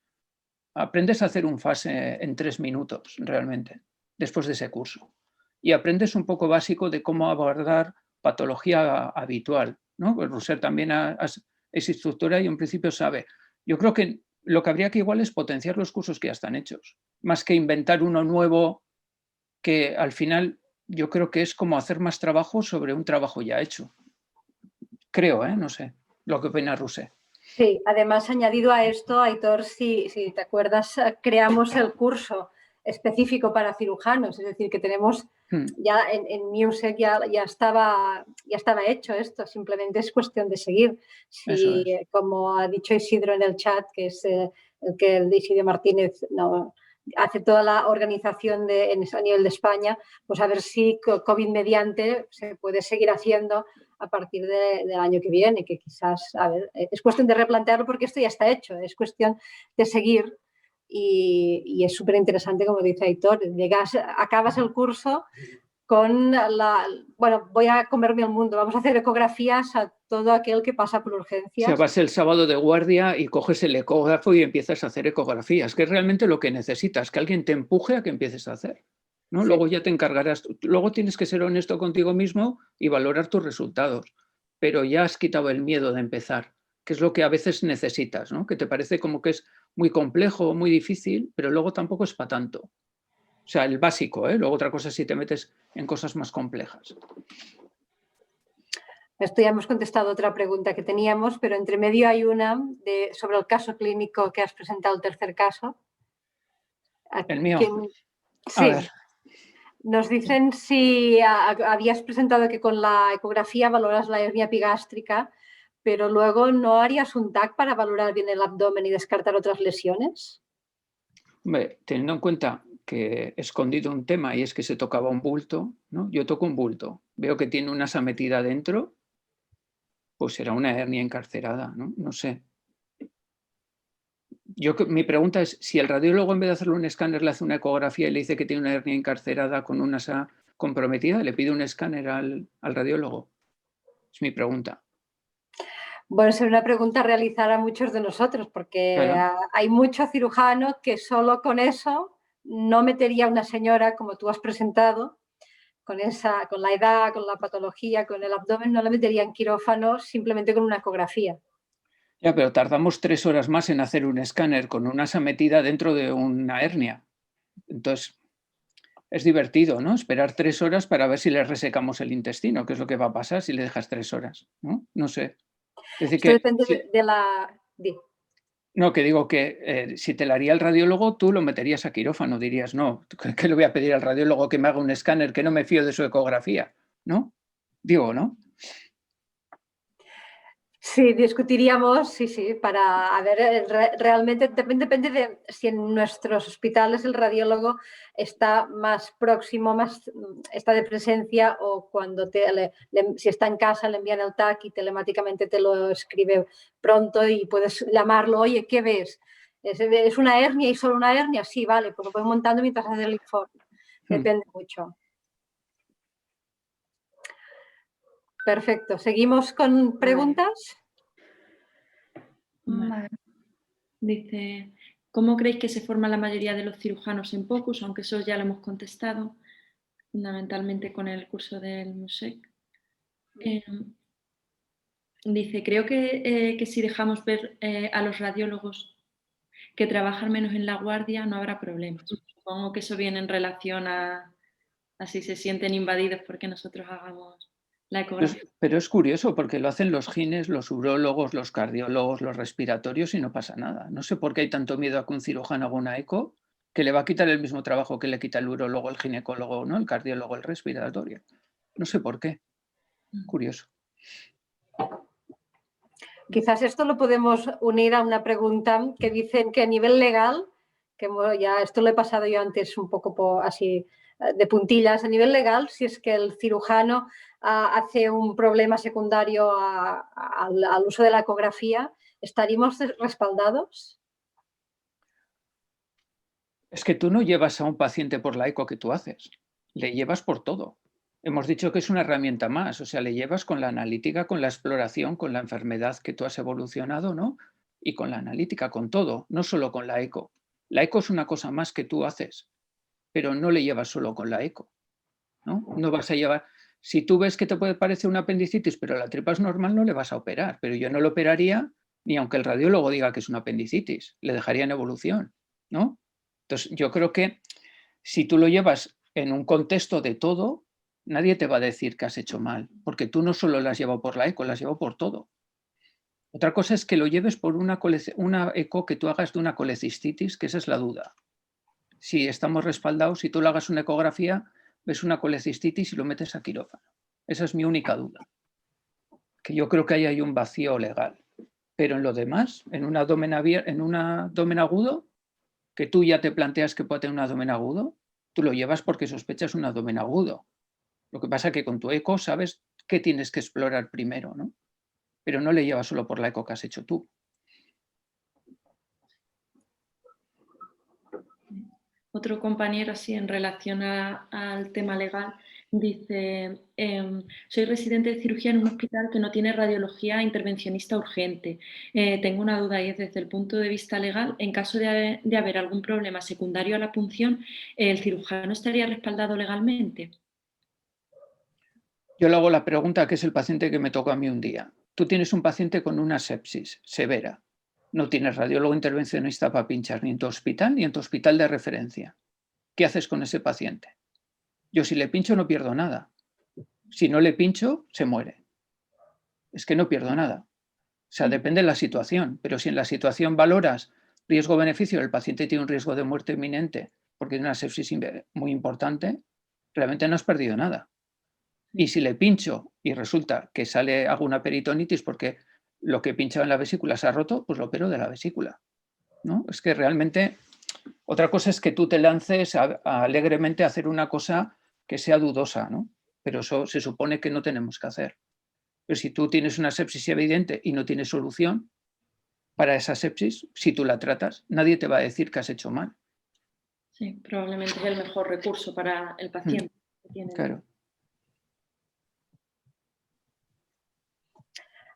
Aprendes a hacer un FAS en 3 minutos, realmente, después de ese curso. Y aprendes un poco básico de cómo abordar patología habitual, ¿no? Pues Roser también es instructora y en principio sabe. Yo creo que lo que habría que igual es potenciar los cursos que ya están hechos, más que inventar uno nuevo que al final yo creo que es como hacer más trabajo sobre un trabajo ya hecho. Creo, no sé. Lo que opina Roser. Sí, además añadido a esto, Aitor, si te acuerdas, creamos el curso específico para cirujanos, es decir, que tenemos ya en MUSEC ya estaba hecho esto, simplemente es cuestión de seguir. Si, como ha dicho Isidro en el chat, que es el que el Isidro Martínez hace toda la organización a nivel de España, pues a ver si COVID mediante se puede seguir haciendo a partir del año que viene, que quizás, a ver, es cuestión de replantearlo porque esto ya está hecho, es cuestión de seguir y es súper interesante, como dice Aitor, acabas el curso con bueno, voy a comerme el mundo, vamos a hacer ecografías a todo aquel que pasa por O urgencias. sea, vas el sábado de guardia y coges el ecógrafo y empiezas a hacer ecografías, que es realmente lo que necesitas, que alguien te empuje a que empieces a hacer, ¿no? Sí. Luego ya te encargarás, luego tienes que ser honesto contigo mismo y valorar tus resultados, pero ya has quitado el miedo de empezar, que es lo que a veces necesitas, ¿no? Que te parece como que es muy complejo, muy difícil, pero luego tampoco es para tanto. O sea, el básico, ¿eh? Luego otra cosa es si te metes en cosas más complejas. Esto ya hemos contestado otra pregunta que teníamos, pero entre medio hay una sobre el caso clínico que has presentado, el tercer caso. El mío. Sí. A ver. Nos dicen si habías presentado que con la ecografía valoras la hernia epigástrica, pero luego ¿no harías un TAC para valorar bien el abdomen y descartar otras lesiones? Hombre, teniendo en cuenta que he escondido un tema y es que se tocaba un bulto, ¿no? Yo toco un bulto, veo que tiene una asa metida dentro, pues será una hernia encarcerada, ¿no? No sé. Mi pregunta es, si el radiólogo en vez de hacerle un escáner le hace una ecografía y le dice que tiene una hernia encarcerada con una asa comprometida, ¿le pide un escáner al radiólogo? Es mi pregunta. Bueno, es una pregunta a realizar a muchos de nosotros, porque Claro. hay mucho cirujano que solo con eso no metería a una señora como tú has presentado, con la edad, con la patología, con el abdomen, no la metería en quirófano simplemente con una ecografía. Ya, pero tardamos 3 horas más en hacer un escáner con una asa metida dentro de una hernia. Entonces, es divertido, ¿no? Esperar 3 horas para ver si le resecamos el intestino, que es lo que va a pasar si le dejas 3 horas, ¿no? No sé. Es decir Esto que, depende de la... no, que digo que si te la haría el radiólogo, tú lo meterías a quirófano, dirías, no, ¿qué le voy a pedir al radiólogo que me haga un escáner que no me fío de su ecografía? ¿No? Digo, ¿no? Sí, discutiríamos, sí, para ver, realmente depende de si en nuestros hospitales el radiólogo está más próximo, está de presencia, o cuando si está en casa le envían el TAC y telemáticamente te lo escribe pronto y puedes llamarlo, oye, ¿qué ves? ¿Es una hernia y solo una hernia? Sí, vale, pues lo voy montando mientras haces el informe. Depende mucho. Perfecto. ¿Seguimos con preguntas? Vale. Dice, ¿cómo creéis que se forma la mayoría de los cirujanos en POCUS? Aunque eso ya lo hemos contestado, fundamentalmente con el curso del MUSEC. Dice, creo que si dejamos ver a los radiólogos que trabajan menos en la guardia, no habrá problemas. Supongo que eso viene en relación a si se sienten invadidos porque nosotros hagamos la ecografía. Pero es curioso porque lo hacen los gines, los urólogos, los cardiólogos, los respiratorios y no pasa nada. No sé por qué hay tanto miedo a que un cirujano haga una eco, que le va a quitar el mismo trabajo que le quita el urólogo, el ginecólogo, ¿no? El cardiólogo, el respiratorio. No sé por qué. Curioso. Quizás esto lo podemos unir a una pregunta que dicen que a nivel legal, que ya esto lo he pasado yo antes un poco así de puntillas, a nivel legal, si es que el cirujano hace un problema secundario al uso de la ecografía, ¿estaríamos respaldados? Es que tú no llevas a un paciente por la eco que tú haces, le llevas por todo. Hemos dicho que es una herramienta más, o sea, le llevas con la analítica, con la exploración, con la enfermedad que tú has evolucionado, ¿no? Y con la analítica, con todo, no solo con la eco. La eco es una cosa más que tú haces, pero no le llevas solo con la eco, ¿no? No vas a llevar... Si tú ves que te puede parecer una apendicitis, pero la tripa es normal, no le vas a operar. Pero yo no lo operaría ni aunque el radiólogo diga que es una apendicitis, le dejaría en evolución, ¿no? Entonces, yo creo que si tú lo llevas en un contexto de todo, nadie te va a decir que has hecho mal, porque tú no solo la has llevado por la eco, la has llevado por todo. Otra cosa es que lo lleves por una eco que tú hagas de una colecistitis, que esa es la duda. Si estamos respaldados, si tú le hagas una ecografía, ves una colecistitis y lo metes a quirófano. Esa es mi única duda. Que yo creo que ahí hay un vacío legal. Pero en lo demás, en un abdomen agudo, que tú ya te planteas que puede tener un abdomen agudo, tú lo llevas porque sospechas un abdomen agudo. Lo que pasa es que con tu eco sabes qué tienes que explorar primero, ¿no? Pero no le llevas solo por la eco que has hecho tú. Otro compañero, así en relación al tema legal, Dice, soy residente de cirugía en un hospital que no tiene radiología intervencionista urgente. Tengo una duda y es desde el punto de vista legal, en caso de haber algún problema secundario a la punción, ¿el cirujano estaría respaldado legalmente? Yo le hago la pregunta que es el paciente que me tocó a mí un día. Tú tienes un paciente con una sepsis severa. No tienes radiólogo intervencionista para pinchar ni en tu hospital ni en tu hospital de referencia. ¿Qué haces con ese paciente? Yo si le pincho no pierdo nada. Si no le pincho, se muere. Es que no pierdo nada. O sea, depende de la situación. Pero si en la situación valoras riesgo-beneficio, el paciente tiene un riesgo de muerte inminente porque tiene una sepsis muy importante, realmente no has perdido nada. Y si le pincho y resulta que hago una peritonitis porque lo que pinchaba en la vesícula se ha roto, pues lo opero de la vesícula, ¿no? Es que realmente otra cosa es que tú te lances alegremente a hacer una cosa que sea dudosa, ¿no? Pero eso se supone que no tenemos que hacer. Pero si tú tienes una sepsis evidente y no tienes solución para esa sepsis, si tú la tratas, nadie te va a decir que has hecho mal. Sí, probablemente es el mejor recurso para el paciente. Claro.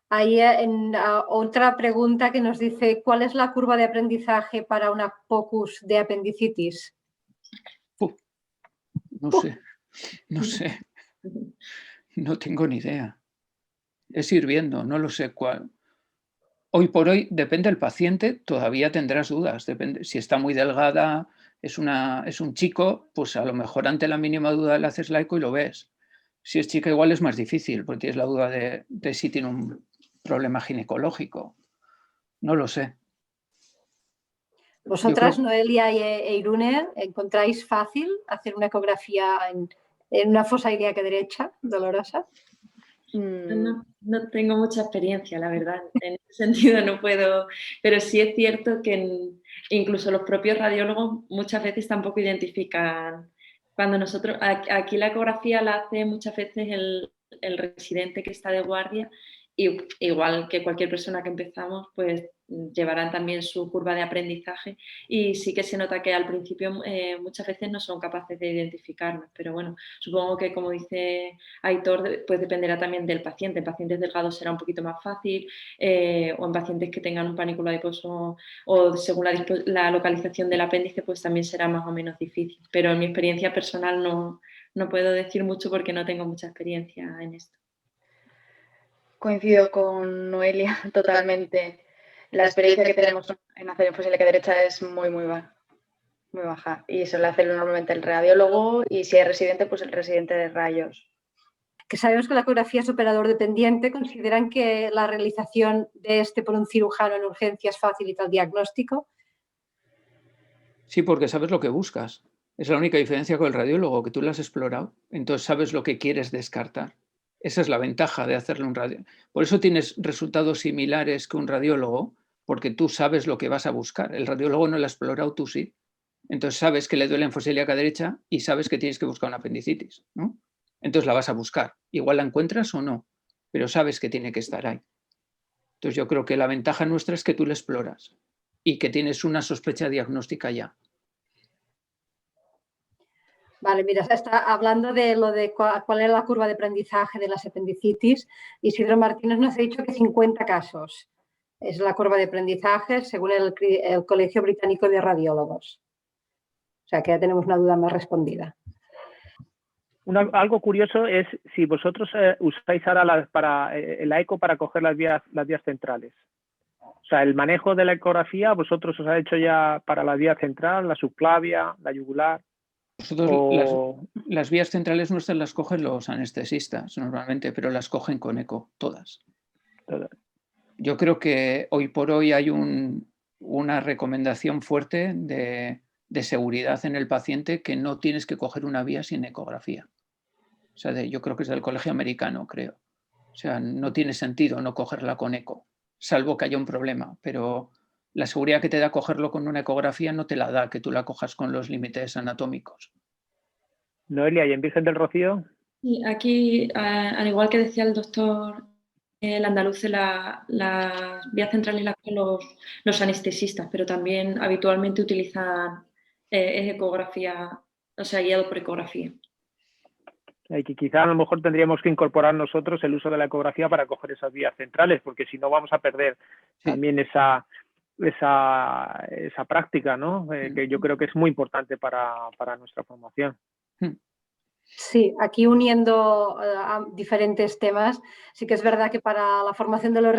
Hay otra pregunta que nos dice, ¿cuál es la curva de aprendizaje para una POCUS de apendicitis? No sé. No tengo ni idea. Es ir viendo, no lo sé cuál. Hoy por hoy, depende del paciente, todavía tendrás dudas. Depende, si está muy delgada, es un chico, pues a lo mejor ante la mínima duda le haces la eco y lo ves. Si es chica igual es más difícil, porque tienes la duda de si tiene un problema ginecológico. No lo sé. ¿Vosotras, Noelia e Irune, encontráis fácil hacer una ecografía en una fosa ilíaca derecha dolorosa? No tengo mucha experiencia, la verdad. En ese sentido no puedo, pero sí es cierto que incluso los propios radiólogos muchas veces tampoco identifican. Cuando nosotros, aquí la ecografía la hace muchas veces el residente que está de guardia, y igual que cualquier persona que empezamos, pues llevarán también su curva de aprendizaje y sí que se nota que al principio muchas veces no son capaces de identificarnos, pero bueno, supongo que como dice Aitor, pues dependerá también del paciente. En pacientes delgados será un poquito más fácil o en pacientes que tengan un panículo adiposo o según la localización del apéndice pues también será más o menos difícil, pero en mi experiencia personal no puedo decir mucho porque no tengo mucha experiencia en esto. Coincido con Noelia totalmente. La experiencia que tenemos en hacer en fosa ilíaca derecha es muy baja. Y se le hace normalmente el radiólogo y si es residente, pues el residente de rayos. Que sabemos que la ecografía es operador dependiente. ¿Consideran que la realización de por un cirujano en urgencias facilita el diagnóstico? Sí, porque sabes lo que buscas. Es la única diferencia con el radiólogo, que tú lo has explorado. Entonces sabes lo que quieres descartar. Esa es la ventaja de hacerle un radiólogo. Por eso tienes resultados similares que un radiólogo, porque tú sabes lo que vas a buscar. El radiólogo no lo ha explorado, tú sí. Entonces sabes que le duele en fosa ilíaca derecha y sabes que tienes que buscar una apendicitis, ¿no? Entonces la vas a buscar. Igual la encuentras o no, pero sabes que tiene que estar ahí. Entonces yo creo que la ventaja nuestra es que tú la exploras y que tienes una sospecha diagnóstica ya. Vale, mira, está hablando de lo de cuál es la curva de aprendizaje de las apendicitis. Isidro Martínez nos ha dicho que 50 casos es la curva de aprendizaje según el Colegio Británico de Radiólogos. O sea que ya tenemos una duda más respondida. Algo curioso es si vosotros usáis ahora la eco para coger las vías centrales. O sea, el manejo de la ecografía, vosotros os ha hecho ya para la vía central, la subclavia, la yugular. Nosotros las vías centrales nuestras las cogen los anestesistas normalmente, pero las cogen con eco, todas. Yo creo que hoy por hoy hay una recomendación fuerte de seguridad en el paciente que no tienes que coger una vía sin ecografía. O sea, yo creo que es del Colegio Americano, creo. O sea, no tiene sentido no cogerla con eco, salvo que haya un problema, pero la seguridad que te da cogerlo con una ecografía no te la da que tú la cojas con los límites anatómicos. Noelia, ¿y en Virgen del Rocío? Sí, aquí, al igual que decía el doctor el andaluz, las vías centrales las cogen los anestesistas, pero también habitualmente utilizan ecografía, o sea, guiado por ecografía. Y que quizá a lo mejor tendríamos que incorporar nosotros el uso de la ecografía para coger esas vías centrales, porque si no vamos a perder también esa práctica, ¿no? Que yo creo que es muy importante para nuestra formación. Sí, aquí uniendo a diferentes temas, sí que es verdad que para la formación de los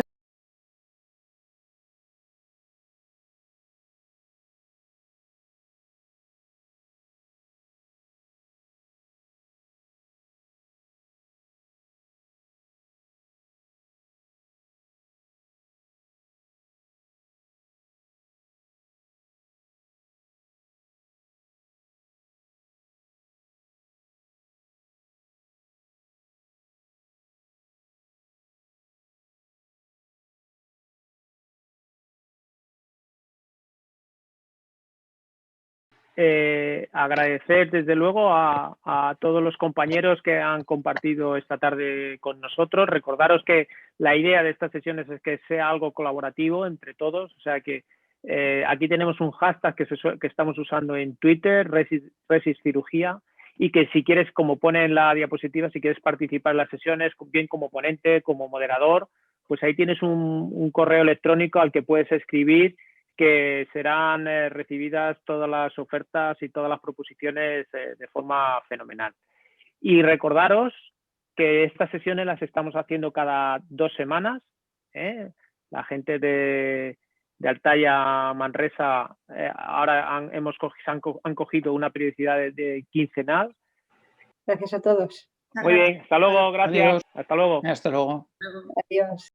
agradecer desde luego a todos los compañeros que han compartido esta tarde con nosotros. Recordaros que la idea de estas sesiones es que sea algo colaborativo entre todos, o sea que aquí tenemos un hashtag que estamos usando en Twitter, ResisCirugía, y que si quieres, como pone en la diapositiva, si quieres participar en las sesiones, bien como ponente, como moderador, pues ahí tienes un correo electrónico al que puedes escribir, que serán recibidas todas las ofertas y todas las proposiciones de forma fenomenal. Y recordaros que estas sesiones las estamos haciendo cada 2 semanas. La gente de Altaya, Manresa, ahora han cogido una periodicidad de quincenal. Gracias a todos. Muy bien, hasta luego, gracias. Adiós. Hasta luego. Hasta luego. Adiós.